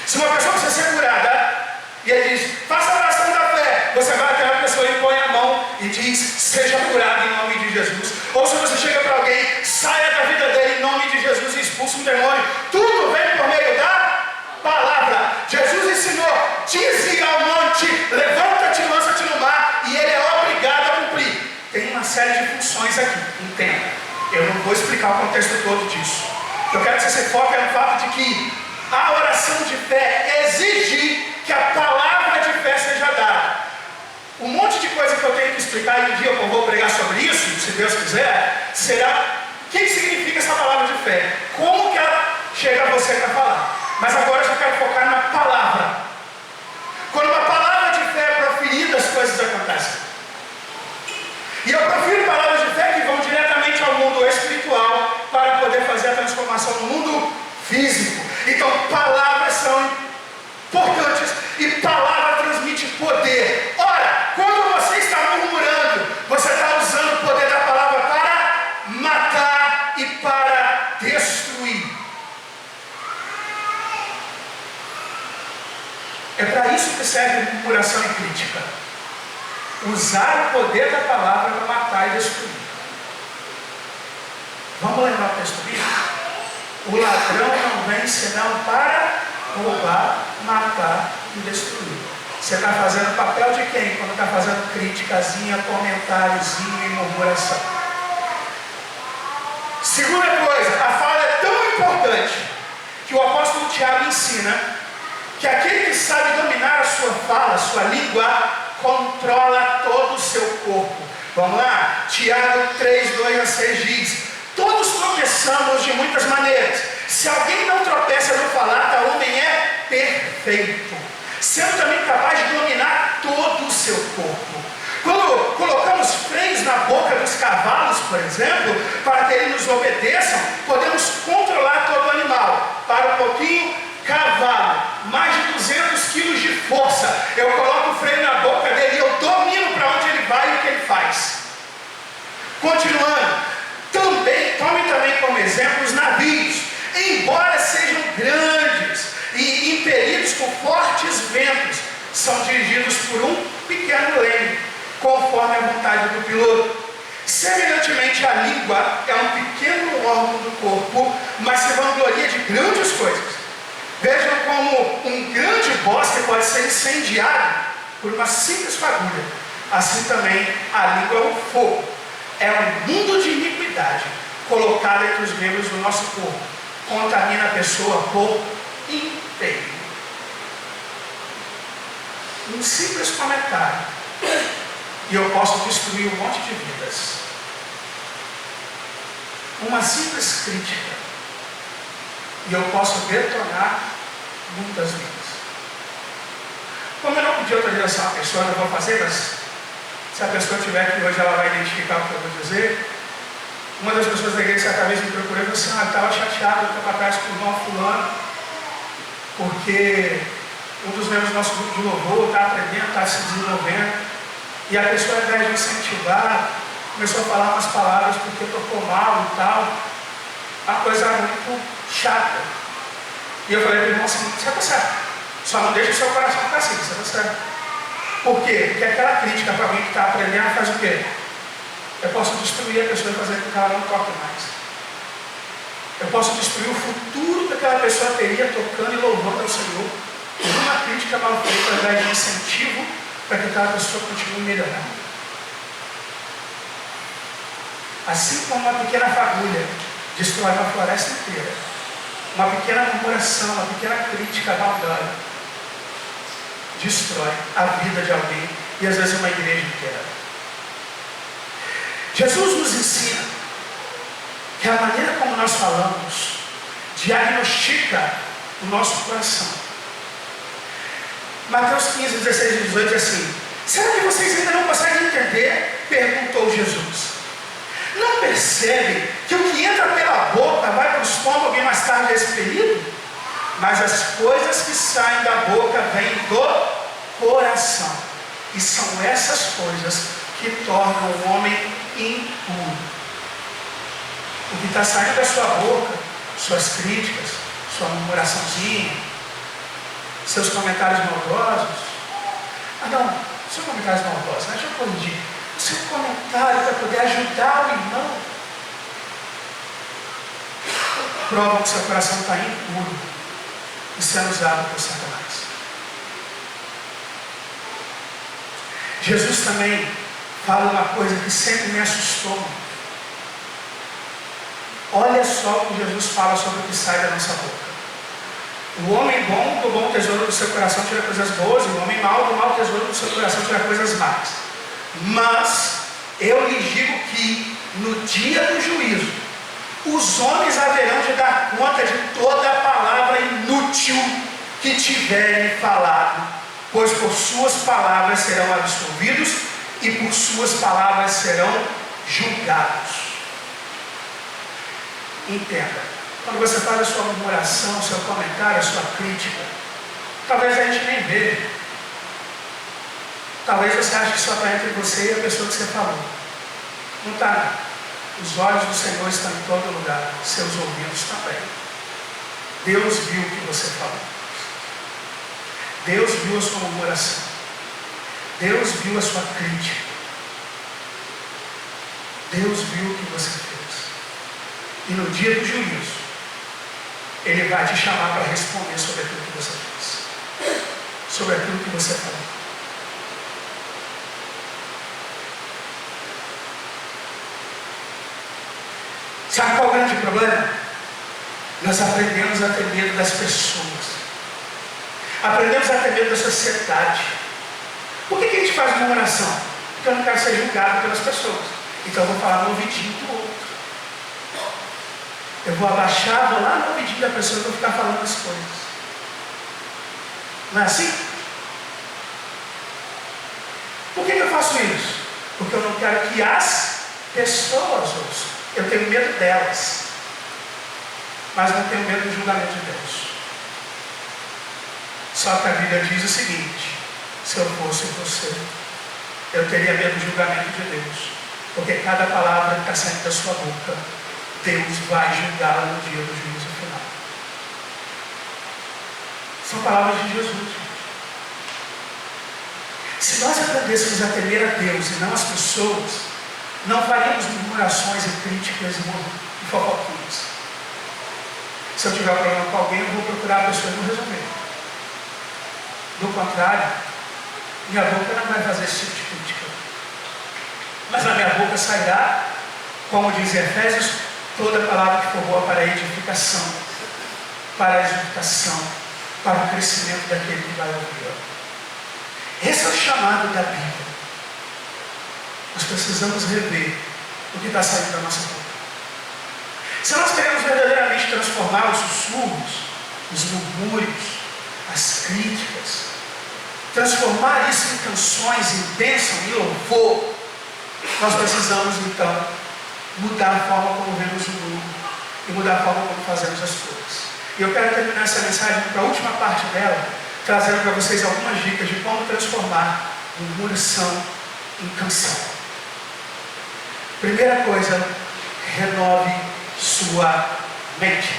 Se uma pessoa precisa ser curada e ele diz: faça a oração da fé, você vai até a pessoa e põe a mão e diz: seja curado em nome de Jesus. Ou se você chega para alguém: saia da vida dele em nome de Jesus e expulsa um demônio. Tudo vem por meio da palavra. Jesus ensinou: dize ao monte, levanta-te e lança-te no mar, e ele é obrigado a cumprir. Tem uma série de funções aqui, entenda. Eu não vou explicar o contexto todo disso. Eu quero que você se foque no fato de que a oração de fé exige que a palavra de fé seja dada. Um monte de coisa que eu tenho que explicar, e um dia eu vou pregar sobre isso, se Deus quiser, será o que significa essa palavra de fé, como que ela chega a você para falar. Mas agora eu só quero focar na palavra. Quando uma palavra de fé é proferida, as coisas acontecem. E eu profiro palavras de fé que vão diretamente ao mundo espiritual para poder fazer a transformação no mundo físico. Então palavras são importantes e palavra transmite poder. Ora, quando você está murmurando, você está usando o poder da palavra para matar e para destruir. É para isso que serve murmuração e crítica. Usar o poder da palavra para matar e destruir. Vamos lembrar o texto bíblico? O ladrão não vem senão para roubar, matar e destruir. Você está fazendo papel de quem quando está fazendo criticazinha, comentáriozinho e murmuração? Segunda coisa, a fala é tão importante que o apóstolo Tiago ensina que aquele que sabe dominar a sua fala, a sua língua, controla todo o seu corpo. Vamos lá? Tiago 3, 2 a 6 diz: todos tropeçamos de muitas maneiras. Se alguém não tropeça no falar, tal homem é perfeito, sendo também capaz de dominar todo o seu corpo. Quando colocamos freios na boca dos cavalos, por exemplo, para que eles nos obedeçam, podemos controlar todo o animal. Para um pouquinho, cavalo, mais de 200 quilos de força. Eu coloco o freio na boca dele e eu domino para onde ele vai e o que ele faz. Continuando, tome também como exemplo os navios, embora sejam grandes e impelidos por fortes ventos, são dirigidos por um pequeno leme, conforme a vontade do piloto. Semelhantemente, a língua é um pequeno órgão do corpo, mas se vangloria de grandes coisas. Vejam como um grande bosque pode ser incendiado por uma simples fagulha. Assim também a língua é um fogo. É um mundo de iniquidade colocado entre os membros do nosso corpo. Contamina a pessoa por inteiro. Um simples comentário e eu posso destruir um monte de vidas. Uma simples crítica e eu posso detonar muitas vidas. Como eu não pedi autorização à pessoa, eu vou fazer, mas se a pessoa estiver aqui hoje, ela vai identificar o que eu vou dizer. Uma das pessoas da igreja certa vez me procurou e falou assim: estava chateado um tempo atrás com o irmão fulano, porque um dos membros do nosso grupo de louvor está aprendendo, está se desenvolvendo, e a pessoa, ao invés de incentivar, começou a falar umas palavras porque tocou mal e tal, uma coisa muito chata. E eu falei para o irmão assim: você está certo, só não deixa o seu coração ficar assim, você está certo. Por quê? Porque aquela crítica para mim que está aprendendo faz o quê? Eu posso destruir a pessoa e fazer com que ela não toque mais. Eu posso destruir o futuro que aquela pessoa teria tocando e louvando ao Senhor por uma crítica mal feita, ao invés de incentivo para que aquela pessoa continue melhorando. Assim como uma pequena fagulha destrói uma floresta inteira, uma pequena murmuração, uma pequena crítica maldosa destrói a vida de alguém e às vezes uma igreja inteira. Jesus nos ensina que a maneira como nós falamos diagnostica o nosso coração. Mateus 15, 16 e 18 diz assim: será que vocês ainda não conseguem entender? Perguntou Jesus. Não percebe que o que entra pela boca vai para o estômago e mais tarde é expelido? Mas as coisas que saem da boca vêm do coração. E são essas coisas que tornam o homem impuro. O que está saindo da sua boca, suas críticas, sua murmuraçãozinha, seus comentários maldosos. Não, seus comentários maldosos, deixa eu corrigir. O seu comentário para poder ajudar o irmão prova que seu coração está impuro e sendo usado por Satanás. Jesus também fala uma coisa que sempre me assustou. Olha só o que Jesus fala sobre o que sai da nossa boca. O homem bom do bom tesouro do seu coração tira coisas boas, e o homem mau do mau tesouro do seu coração tira coisas más. Mas eu lhes digo que no dia do juízo os homens haverão de dar conta de toda a palavra inútil que tiverem falado, pois por suas palavras serão absolvidos e por suas palavras serão julgados. Entenda, quando você faz a sua murmuração, o seu comentário, a sua crítica, talvez a gente nem veja. Talvez você ache que só está entre você e a pessoa que você falou. Não está. Os olhos do Senhor estão em todo lugar, seus ouvidos também. Deus viu o que você falou. Deus viu a sua murmuração. Deus viu a sua crítica. Deus viu o que você fez. E no dia do juízo, Ele vai te chamar para responder sobre aquilo que você fez. Sobre aquilo que você falou. Sabe qual é o grande problema? Nós aprendemos a ter medo das pessoas. Aprendemos a ter medo da sociedade. Por que a gente faz murmuração? Porque eu não quero ser julgado pelas pessoas. Então eu vou falar no ouvidinho do outro. Eu vou abaixar, vou lá no ouvidinho da pessoa e vou ficar falando as coisas. Não é assim? Por que eu faço isso? Porque eu não quero que as pessoas ouçam. Eu tenho medo delas, mas não tenho medo do julgamento de Deus. Só que a Bíblia diz o seguinte: se eu fosse você, eu teria medo do julgamento de Deus, Porque cada palavra que está saindo da sua boca, Deus vai julgá-la no dia do juízo final. São palavras de Jesus, gente. Se nós aprendêssemos a temer a Deus e não as pessoas, não faríamos murmurações e críticas e fofoquinhas. Se eu tiver um problema com alguém, eu vou procurar a pessoa e vou resolver. Do contrário, minha boca não vai fazer esse tipo de crítica. Mas na minha boca sairá, como diz em Efésios, toda palavra que for boa para a edificação, para a exortação, para o crescimento daquele que vai ouvir. Esse é o chamado da Bíblia. Nós precisamos rever o que está saindo da nossa boca. Se nós queremos verdadeiramente transformar os sussurros, os murmúrios, as críticas, transformar isso em canções, em bênção, em louvor, nós precisamos então mudar a forma como vemos o mundo e mudar a forma como fazemos as coisas. E eu quero terminar essa mensagem para a última parte dela, trazendo para vocês algumas dicas de como transformar murmuração em canção. Primeira coisa, renove sua mente.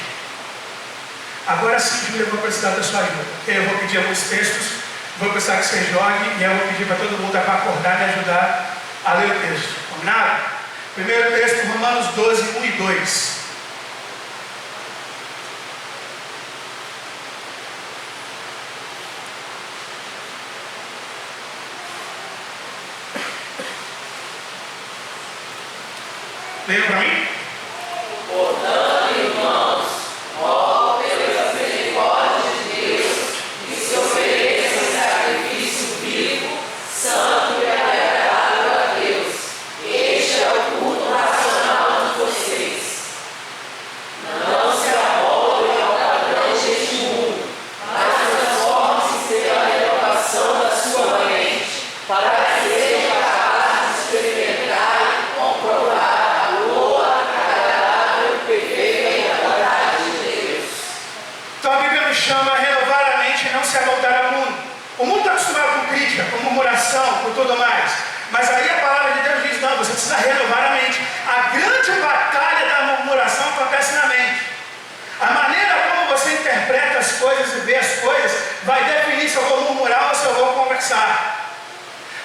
Agora sim, Júlia, eu vou precisar da sua ajuda. Okay? Eu vou pedir alguns textos, vou precisar que você jogue e eu vou pedir para todo mundo acordar e me ajudar a ler o texto. Combinado? Primeiro texto, Romanos 12, 1 e 2. Leia para mim? Portanto, irmãos, ó pelas misericórdias de Deus, que se ofereçam sacrifício vivo, santo e agradável a Deus. Este é o culto racional de vocês. Não se amoldem ao padrão deste mundo, mas transformem-se pela renovação da sua mente, para que sejam capazes de experimentar e comprovar Então a Bíblia nos chama a renovar a mente e não se amoldar ao mundo. O mundo está acostumado com crítica, com murmuração, com tudo mais. Mas aí a palavra de Deus diz, não, você precisa renovar a mente. A grande batalha da murmuração acontece na mente. A maneira como você interpreta as coisas e vê as coisas vai definir se eu vou murmurar ou se eu vou conversar.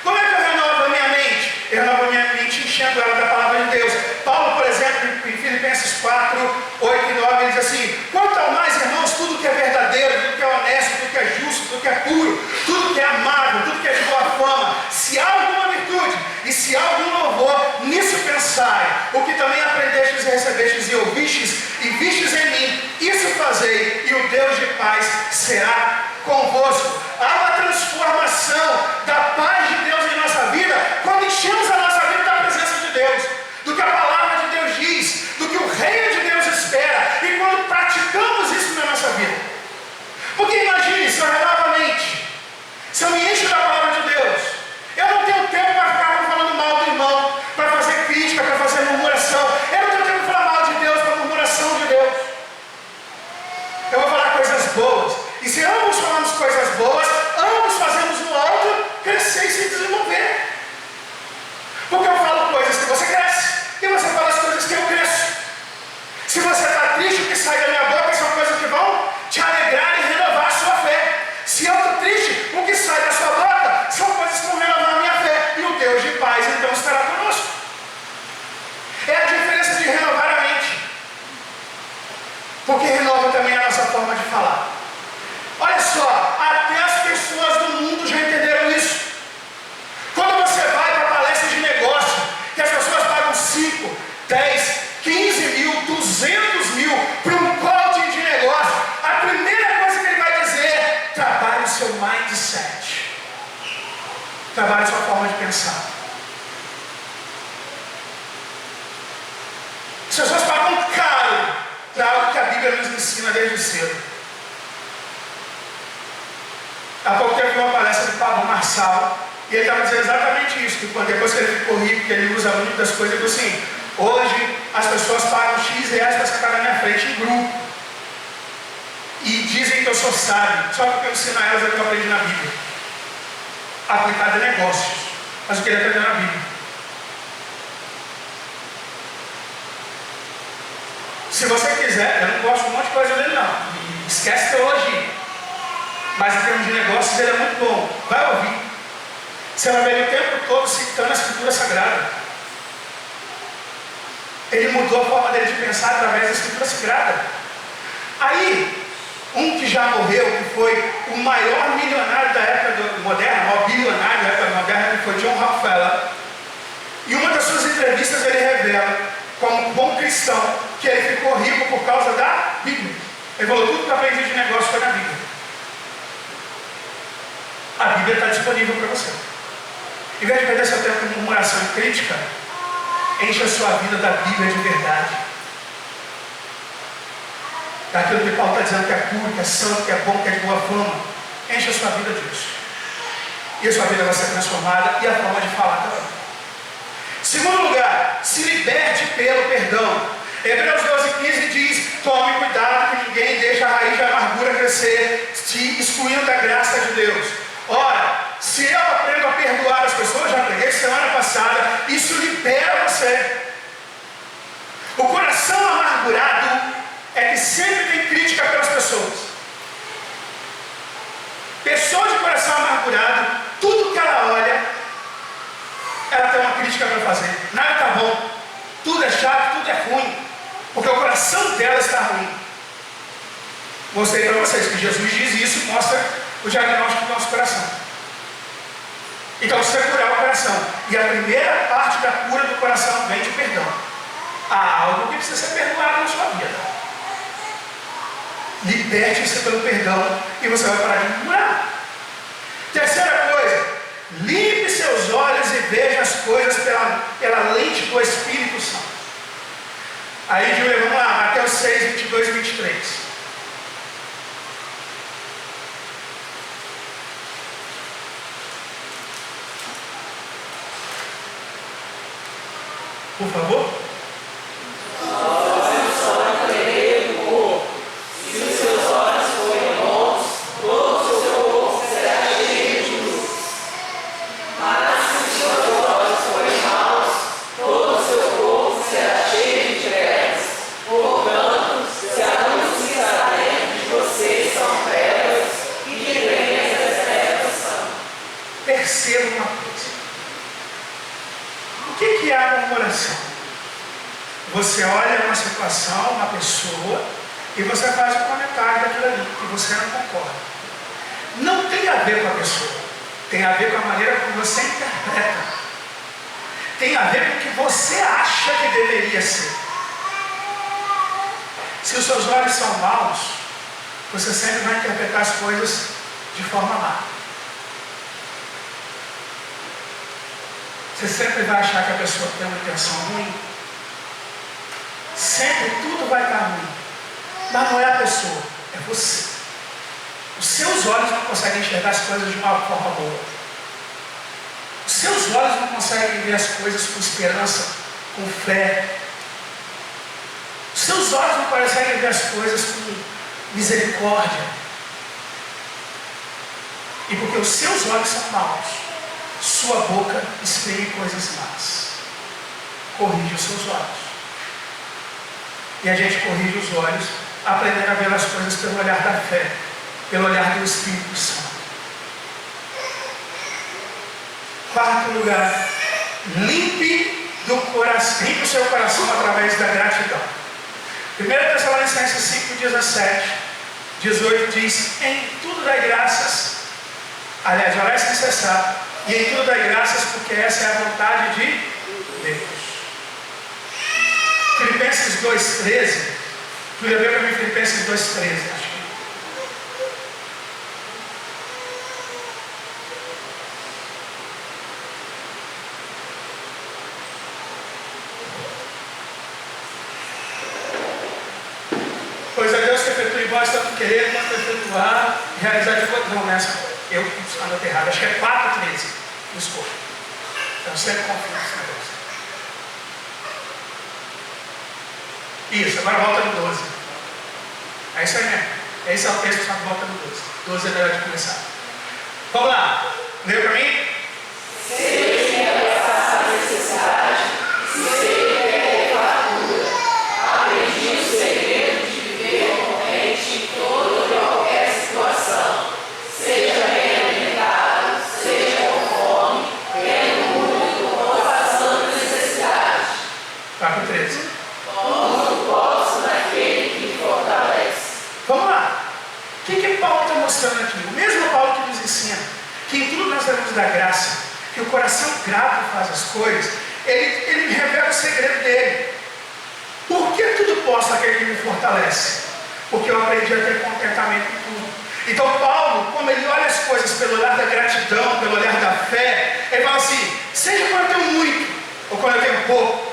Como é que eu renovo a minha mente? Eu renovo a minha mente enchendo ela da palavra de Deus. Paulo, por exemplo, em Filipenses 4, 8 e 9, ele diz assim: quanto ao mais, irmãos, tudo que é verdadeiro, tudo que é honesto, tudo que é justo, tudo que é puro, tudo que é amável, tudo que é de boa fama, se há alguma virtude e se há algum louvor, nisso pensai. O que também aprendestes e recebestes e ouvistes e vistes em mim, isso fazei, e o Deus de paz será convosco. Há uma transformação da paz de Deus em nossa vida quando enchemos a nossa vida da presença de Deus, do que a palavra de Deus diz, do que o reino de Deus espera, e quando praticamos isso na nossa vida. Porque imagine, se eu renovo a mente, se eu me encho da palavra de Deus, eu não tenho tempo para ficar falando mal do irmão, para fazer crítica, para fazer murmuração. Eu não tenho tempo para falar mal de Deus, para murmuração de Deus. Eu vou falar coisas boas. E se ambos falamos coisas boas, ambos fazemos no alto crescer e se desenvolver. Porque eu falo coisas que você cresce, e você fala as coisas que eu cresço. Se você está triste, o que sai da minha boca são coisas que vão te alegrar e renovar a sua fé. Se eu estou triste, o que sai da sua boca são coisas que vão renovar a minha fé. E o Deus de paz então estará conosco. É a diferença de renovar a mente. Porque renova também a nossa forma de falar. Olha só, até as pessoas do mundo já entenderam isso. Quando você vai para palestras de negócio, que as pessoas pagam 5, 10, 15 mil, 200 mil para um coaching de negócio, a primeira coisa que ele vai dizer é: trabalhe o seu mindset. Trabalhe a sua forma de pensar. As pessoas pagam caro para algo que a Bíblia nos ensina desde cedo. Há pouco tempo uma palestra do Pablo Marçal, e ele estava dizendo exatamente isso, que depois que ele ficou rico, que ele usa muito das coisas, ele falou assim: hoje as pessoas pagam X reais para sentar na minha frente em grupo, e dizem que eu sou sábio, só porque eu ensino a elas o que eu aprendi na Bíblia, aplicado em negócios, mas o que ele aprendeu na Bíblia. Se você quiser, eu não gosto de um monte de coisa dele não. Esquece teologia. Mas em termos de negócios ele é muito bom. Vai ouvir. Você vai ver ele o tempo todo citando a Escritura Sagrada. Ele mudou a forma dele de pensar através da Escritura Sagrada. Aí, um que já morreu, que foi o maior milionário da época moderna, o maior bilionário da época moderna, que foi John Rockefeller. E uma das suas entrevistas ele revela, como bom cristão, que ele ficou rico por causa da Bíblia. Ele falou, tudo que eu aprendi de negócio foi na Bíblia. A Bíblia está disponível para você. Em vez de perder seu tempo com murmuração e crítica, enche a sua vida da Bíblia de verdade. Daquilo que Paulo está dizendo que é puro, que é santo, que é bom, que é de boa fama. Enche a sua vida disso. E a sua vida vai ser transformada e a forma de falar também. Segundo lugar, se liberte pelo perdão. Hebreus 12:15 diz, tome cuidado que ninguém deixe a raiz da amargura crescer, te excluindo da graça de Deus. Ora, se eu aprendo a perdoar as pessoas, já preguei semana passada, isso libera você. O coração amargurado é que sempre tem crítica pelas pessoas. Pessoa de coração amargurado, tudo que ela olha, ela tem uma crítica para fazer. Nada está bom, tudo é chato, tudo é ruim, porque o coração dela está ruim. Mostrei para vocês que Jesus diz isso e mostra o diagnóstico do nosso coração. Então você vai curar o coração. E a primeira parte da cura do coração vem de perdão. Há algo que precisa ser perdoado na sua vida. Liberte-se pelo perdão e você vai parar de murmurar. Terceira coisa, limpe seus olhos e veja as coisas pela lente do Espírito Santo. Aí, Júlia, vamos lá, Mateus 6, 22 e 23. Por favor. Perceba uma coisa. O que é a murmuração? Você olha uma situação, uma pessoa, e você faz um comentário daquilo ali, que você não concorda. Não tem a ver com a pessoa, tem a ver com a maneira como você interpreta. Tem a ver com o que você acha que deveria ser. Se os seus olhos são maus, você sempre vai interpretar as coisas de forma má. Você sempre vai achar que a pessoa tem uma intenção ruim. Sempre tudo vai estar ruim. Mas não é a pessoa, é você. Os seus olhos não conseguem enxergar as coisas de uma forma boa. Os seus olhos não conseguem ver as coisas com esperança, com fé. Os seus olhos não conseguem ver as coisas com misericórdia. E porque os seus olhos são maus, sua boca exprime coisas más. Corrige os seus olhos. E a gente corrige os olhos, aprendendo a ver as coisas pelo olhar da fé, pelo olhar do Espírito Santo. Quarto lugar, limpe o seu coração através da gratidão. 1 Tessalonicenses 5:17, 18 diz, em tudo dai graças, aliás, orai sem cessar, e em tudo dai graças, porque essa é a vontade de Deus. Filipenses 2:13, tu já viu para mim Filipenses 2:13, acho que. Pois a Deus que efetua em vós tanto querer quanto efetuar e realizar de boa. Não, nessa, eu anotei errado, acho que é 4:13, desculpa. Então sempre confio nesse negócio. Isso, agora volta no 12. É isso aí mesmo. Esse é o texto, só que volta no 12. 12 é melhor de começar. Vamos lá. Leu para mim? Seja a necessidade, seja a fartura. Aprendi o Senhor. grato faz as coisas, ele me revela o segredo dele. Por que tudo posso aquele que me fortalece? Porque eu aprendi a ter contentamento em tudo. Então Paulo, como ele olha as coisas pelo olhar da gratidão, pelo olhar da fé, ele fala assim, seja quando eu tenho muito, ou quando eu tenho pouco,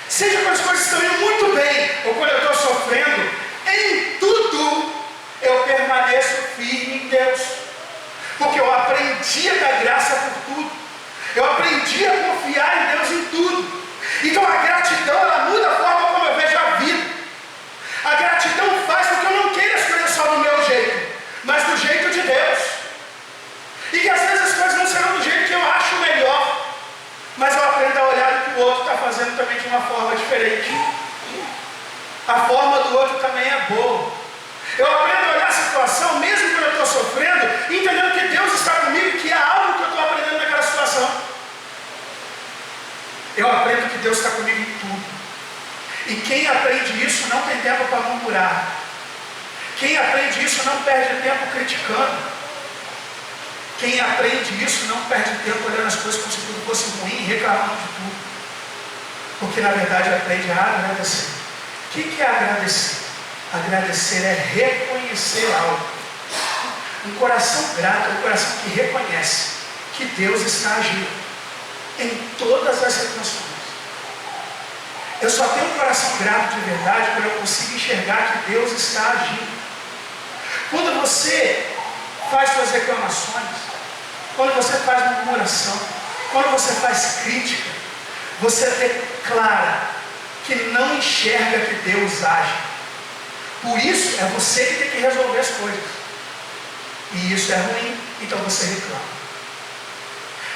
seja quando as coisas estão indo muito bem, ou quando eu estou sofrendo, em tudo eu permaneço firme em Deus. Porque eu aprendi a dar graça por tudo. Eu aprendi a confiar em Deus em tudo. Então a gratidão, ela muda a forma como eu vejo a vida. A gratidão faz com que eu não queira as coisas só do meu jeito, mas do jeito de Deus. E que às vezes as coisas não serão do jeito que eu acho melhor, mas eu aprendo a olhar o que o outro está fazendo também de uma forma diferente. A forma do outro também é boa. Eu aprendo a olhar a situação, mesmo quando eu estou sofrendo, entendendo que Deus está comigo e que há algo que eu estou aprendendo naquela situação. Eu aprendo que Deus está comigo em tudo. E quem aprende isso não tem tempo para murmurar. Quem aprende isso não perde tempo criticando. Quem aprende isso não perde tempo olhando as coisas como se tudo fosse ruim, reclamando de tudo. Porque na verdade aprende a agradecer. O que é agradecer? Agradecer é reconhecer algo. Um coração grato é um coração que reconhece que Deus está agindo em todas as situações. Eu só tenho um coração grato de verdade quando eu consigo enxergar que Deus está agindo. Quando você faz suas reclamações, quando você faz murmuração, quando você faz crítica, você declara que não enxerga que Deus age. Por isso é você que tem que resolver as coisas. E isso é ruim, então você reclama.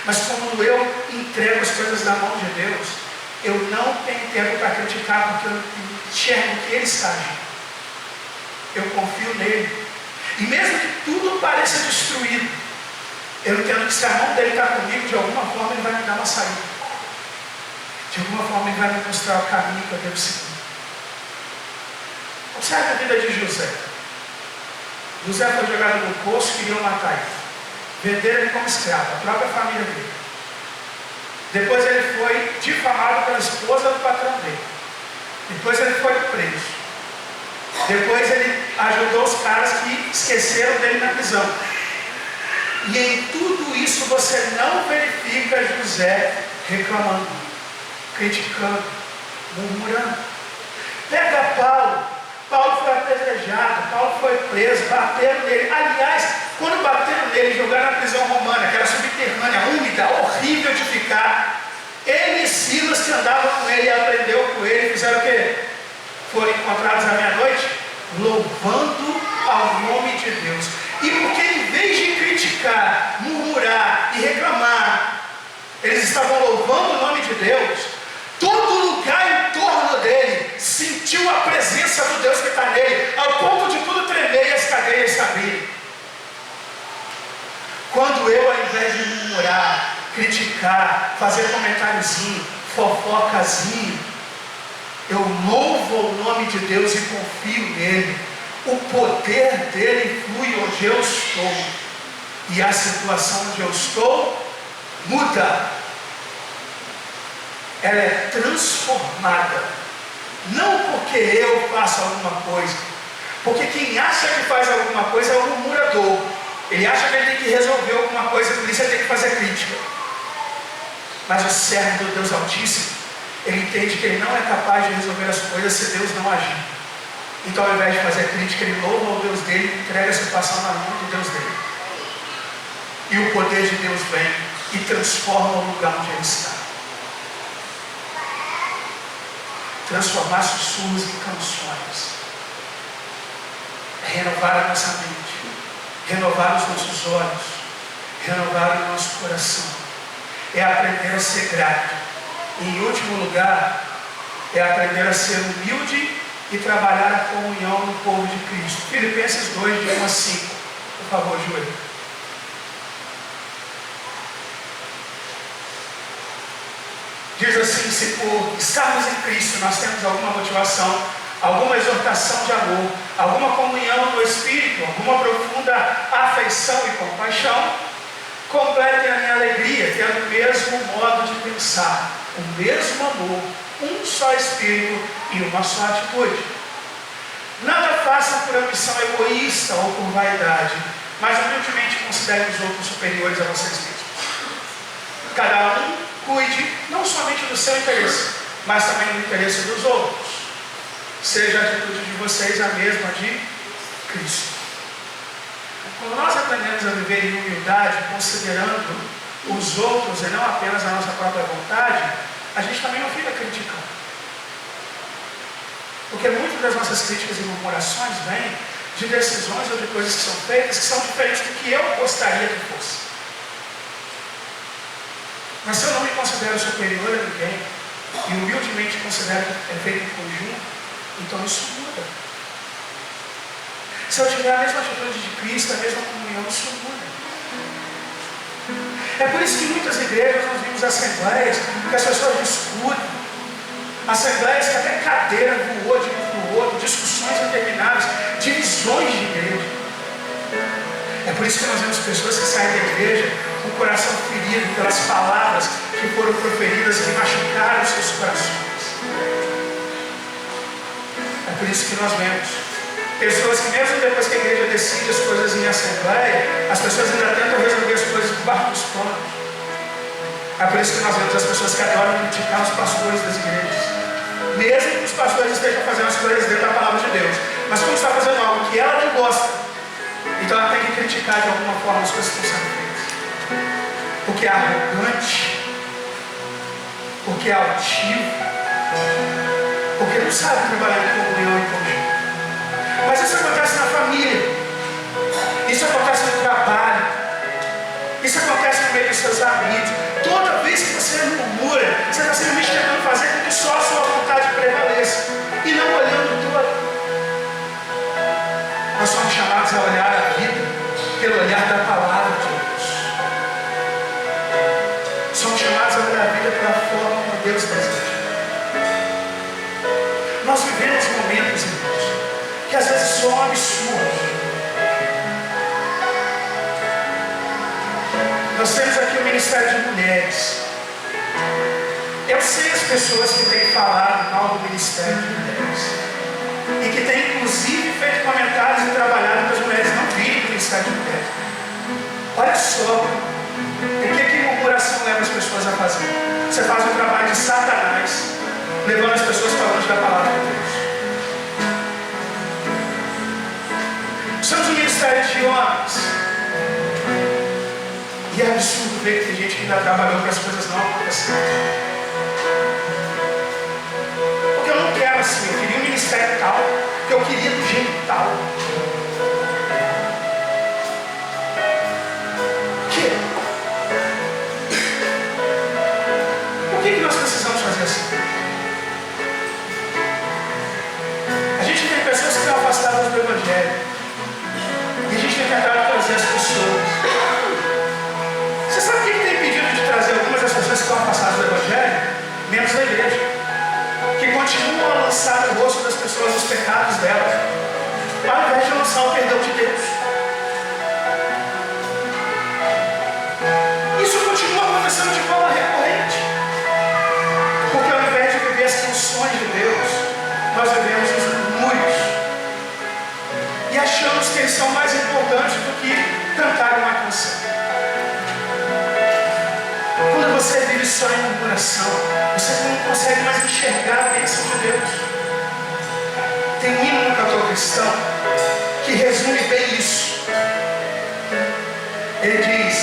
Mas quando eu entrego as coisas na mão de Deus, eu não tenho tempo para criticar, porque eu enxergo que Ele está agindo. Eu confio nele. E mesmo que tudo pareça destruído, eu entendo que se a mão dele está comigo, de alguma forma ele vai me dar uma saída. De alguma forma ele vai me mostrar o caminho que eu devo seguir. Observe a vida de José. José foi jogado no poço, queriam matar ele. Venderam ele como escravo, a própria família dele. Depois ele foi difamado pela esposa do patrão dele. Depois ele foi preso. Depois ele ajudou os caras que esqueceram dele na prisão. E em tudo isso você não verifica José reclamando, criticando, murmurando. Pega Paulo. Paulo foi apedrejado, Paulo foi preso, bateram nele. Aliás, quando bateram nele, jogaram na prisão romana, que era subterrânea, úmida, horrível de ficar. Ele e Silas, que andavam com ele e aprendeu com ele, fizeram o quê? Foram encontrados à meia-noite, louvando ao nome de Deus. E porque em vez de criticar, murmurar e reclamar, eles estavam louvando o nome de Deus, todo lugar em torno dele sentiu a presença do Deus que está nele, ao ponto de tudo tremer e as cadeias se abrirem. Quando eu, ao invés de murmurar, criticar, fazer comentáriozinho, fofocazinho, eu louvo o nome de Deus e confio nele, o poder dele flui onde eu estou, e a situação onde eu estou muda. Ela é transformada, não porque eu faço alguma coisa, porque quem acha que faz alguma coisa é o murmurador. Ele acha que ele tem que resolver alguma coisa, por isso ele tem que fazer crítica. Mas o servo do Deus Altíssimo, ele entende que ele não é capaz de resolver as coisas se Deus não agir. Então, ao invés de fazer crítica, ele louva o Deus dele e entrega a situação na mão do Deus dele. E o poder de Deus vem e transforma o lugar onde ele está. Transformar sussurros em canções. Renovar a nossa mente. Renovar os nossos olhos. Renovar o nosso coração. É aprender a ser grato. E, em último lugar, é aprender a ser humilde e trabalhar a comunhão no povo de Cristo. Filipenses 2, de 1 a 5. Por favor, Júlio. Diz assim: se por estarmos em Cristo nós temos alguma motivação, alguma exortação de amor, alguma comunhão no Espírito, alguma profunda afeição e compaixão, Completem a minha alegria, tendo o mesmo modo de pensar, o mesmo amor, um só espírito e uma só atitude. Nada façam por ambição egoísta ou por vaidade, mas humildemente considerem os outros superiores a vocês mesmos. Cada um cuide não somente do seu interesse, mas também do interesse dos outros. Seja a atitude de vocês a mesma de Cristo. Quando nós aprendemos a viver em humildade, considerando os outros e não apenas a nossa própria vontade, a gente também não fica criticando. Porque muitas das nossas críticas e murmurações vêm de decisões ou de coisas que são feitas que são diferentes do que eu gostaria que fosse. Mas se eu não me considero superior a ninguém e humildemente considero que é feito em conjunto, então isso muda. Se eu tiver a mesma atitude de Cristo, a mesma comunhão, isso muda. É por isso que em muitas igrejas nós vimos assembleias que as pessoas discutem, assembleias que até cadeira voou de um para o outro, discussões intermináveis, divisões de igreja. É por isso que nós vemos pessoas que saem da igreja com o coração ferido pelas palavras que foram proferidas e machucaram os seus corações. É por isso que nós vemos pessoas que mesmo depois que a igreja decide as coisas em assembleia, as pessoas ainda tentam resolver as coisas debaixo dos panos. É por isso que nós vemos as pessoas que adoram criticar os pastores das igrejas. Mesmo que os pastores estejam fazendo as coisas dentro da palavra de Deus. Mas como está fazendo algo que ela não gosta, então ela tem que criticar de alguma forma as coisas que estão sendo feitas. Porque é arrogante, porque é altivo, porque não sabe trabalhar em comunhão e conjunto. Mas isso acontece na família, isso acontece no trabalho, isso acontece no meio dos seus amigos. Toda vez que você murmura, você está simplesmente tentando fazer com que só a sua vontade prevaleça e não olhando todo. Nós somos chamados a olhar a vida pelo olhar da palavra de Deus. Somos chamados a olhar a vida pela forma como Deus deseja. Nós vivemos momentos, irmãos, que às vezes são absurdos. Nós temos aqui o Ministério de Mulheres. Eu sei as pessoas que têm falado mal do Ministério de Mulheres e que têm inclusive feito comentários e trabalhado para as mulheres não virem do Ministério de Mulheres. Olha só o que murmuração leva as pessoas a fazer. Você faz um trabalho de Satanás, levando as pessoas para longe da palavra de Deus. Somos um ministério de homens. E é absurdo ver que tem gente que ainda trabalhou para as coisas não acontecerem. Porque eu não quero assim, eu queria um ministério tal, que eu queria do jeito tal. Por que nós precisamos fazer assim? A gente tem pessoas que estão afastadas do Evangelho. E a gente tem tentado trazer as pessoas. Você sabe o que tem impedido de trazer algumas das pessoas que estão afastadas do Evangelho? Membros da igreja. Que continuam a lançar no rosto das pessoas os pecados delas, ao invés de lançar o perdão de Deus. Isso continua acontecendo de forma recorrente. Porque ao invés de viver as canções de Deus, nós vivemos os murmúrios. E achamos que eles são mais importantes do que cantar uma canção. Quando você vive só em murmuração, você não consegue mais enxergar a bênção de Deus. Tem um hino no cantor cristão que resume bem isso. Ele diz: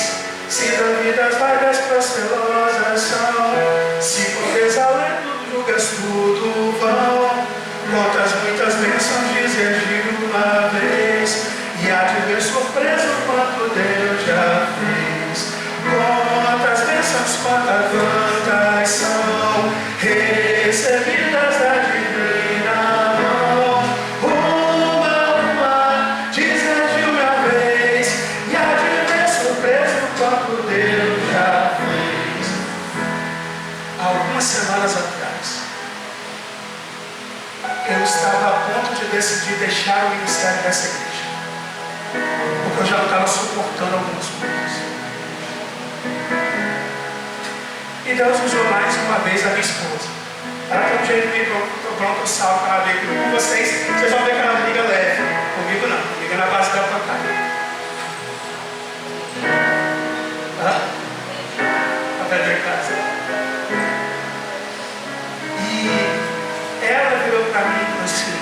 se vidas vagas procelosas são, se por desalento julgas tudo vão, quantas muitas bênçãos dizer de uma vez, e há de ver surpreso quanto Deus já fez. Quantas bênçãos, quantas são recebidas da divina mão. Uma, dizer de uma vez, e há de ver surpreso quanto Deus já fez. Há algumas semanas atrás, eu estava a ponto de decidir deixar o ministério dessa igreja, porque eu já não estava suportando algumas coisas. E Deus usou mais uma vez a minha esposa. Ela tem um jeito meio pronto, salvo para ela ver com vocês. Vocês vão ver que ela liga leve. Comigo não, liga na base da pancada. Até de casa. E ela virou para mim e falou assim: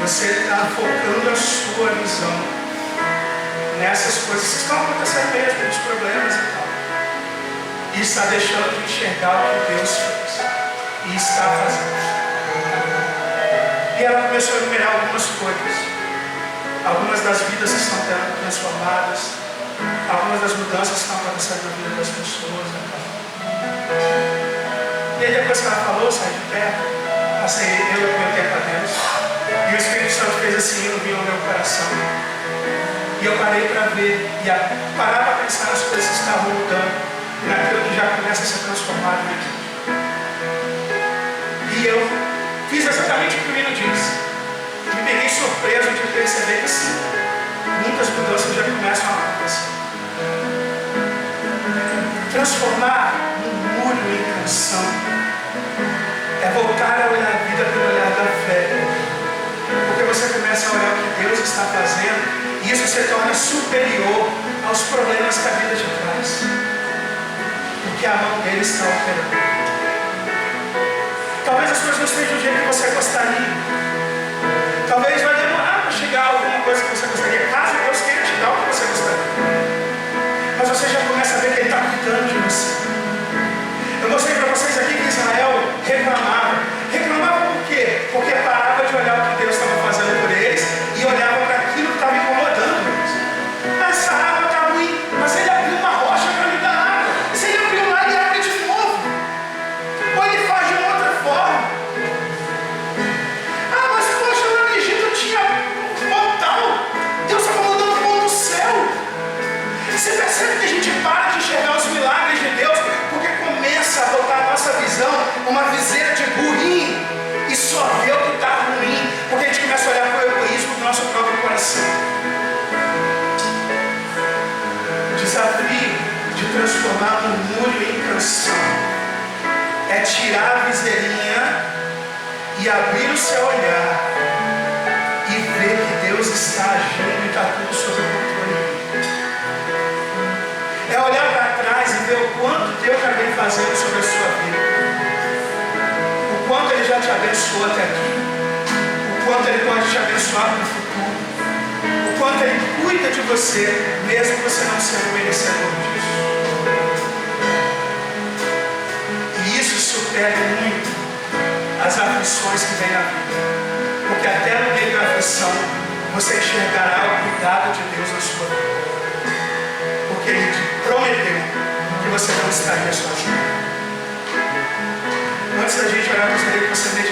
você está focando a sua visão nessas coisas que estão acontecendo mesmo, nos problemas e tal. E está deixando de enxergar o que Deus fez e está fazendo. E ela começou a enumerar algumas coisas. Algumas das vidas que estão sendo transformadas, algumas das mudanças que estão acontecendo na vida das pessoas. E aí depois que ela falou, saí de perto, passei eu o meu tempo a Deus. E o Espírito Santo fez assim, eu vi no meu coração. E eu parei para ver, e parar para pensar nas coisas que estavam mudando, e naquilo que já começa a ser transformado na igreja. E eu fiz exatamente o que o menino disse. Me peguei surpreso de perceber que sim, muitas mudanças já começam a acontecer. Transformar um muro em canção é voltar a olhar a vida pelo olhar da fé. Porque você começa a olhar o que Deus está fazendo e isso se torna superior aos problemas que a vida te traz. Porque a mão dele está operando. Talvez as coisas não estejam do jeito que você gostaria. Talvez vai demorar para chegar a alguma coisa que você gostaria. Caso Deus queira te dar o que você gostaria. Mas você já começa a ver que Ele está cuidando de você. Eu mostrei para vocês aqui que Israel reclamava. Reclamava por quê? Porque parava de olhar o que Deus estava fazendo por eles e olhava para aquilo que estava incomodando eles. Mas essa água está ruim. Mas Ele abriu uma rocha para me dar água. Se Ele abriu lá, Ele abre de novo. Ou Ele faz de uma outra forma. Ah, mas poxa, lá no Egito tinha um portal. Deus estava mandando pão do céu. Você percebe que a gente para de enxergar os milagres de Deus porque começa a botar a nossa visão uma viseira de burrinho e só vê o que está ruim, porque a gente começa a olhar para o egoísmo do nosso próprio coração. O desafio de transformar um muro em canção é tirar a viseirinha e abrir o seu olhar e ver que Deus está agindo e está tudo sob o controle. É olhar para trás e ver o quanto Deus já vem fazendo sobre a sua vida. O quanto Ele já te abençoou até aqui. O quanto Ele pode te abençoar no futuro. O quanto Ele cuida de você, mesmo você não sendo merecedor disso. E isso supera muito as aflições que vêm na vida. Porque até no meio da aflição, você enxergará o cuidado de Deus na sua vida. Porque Ele te prometeu que você não estaria sozinho. Antes da gente orar, eu gostaria que você meditasse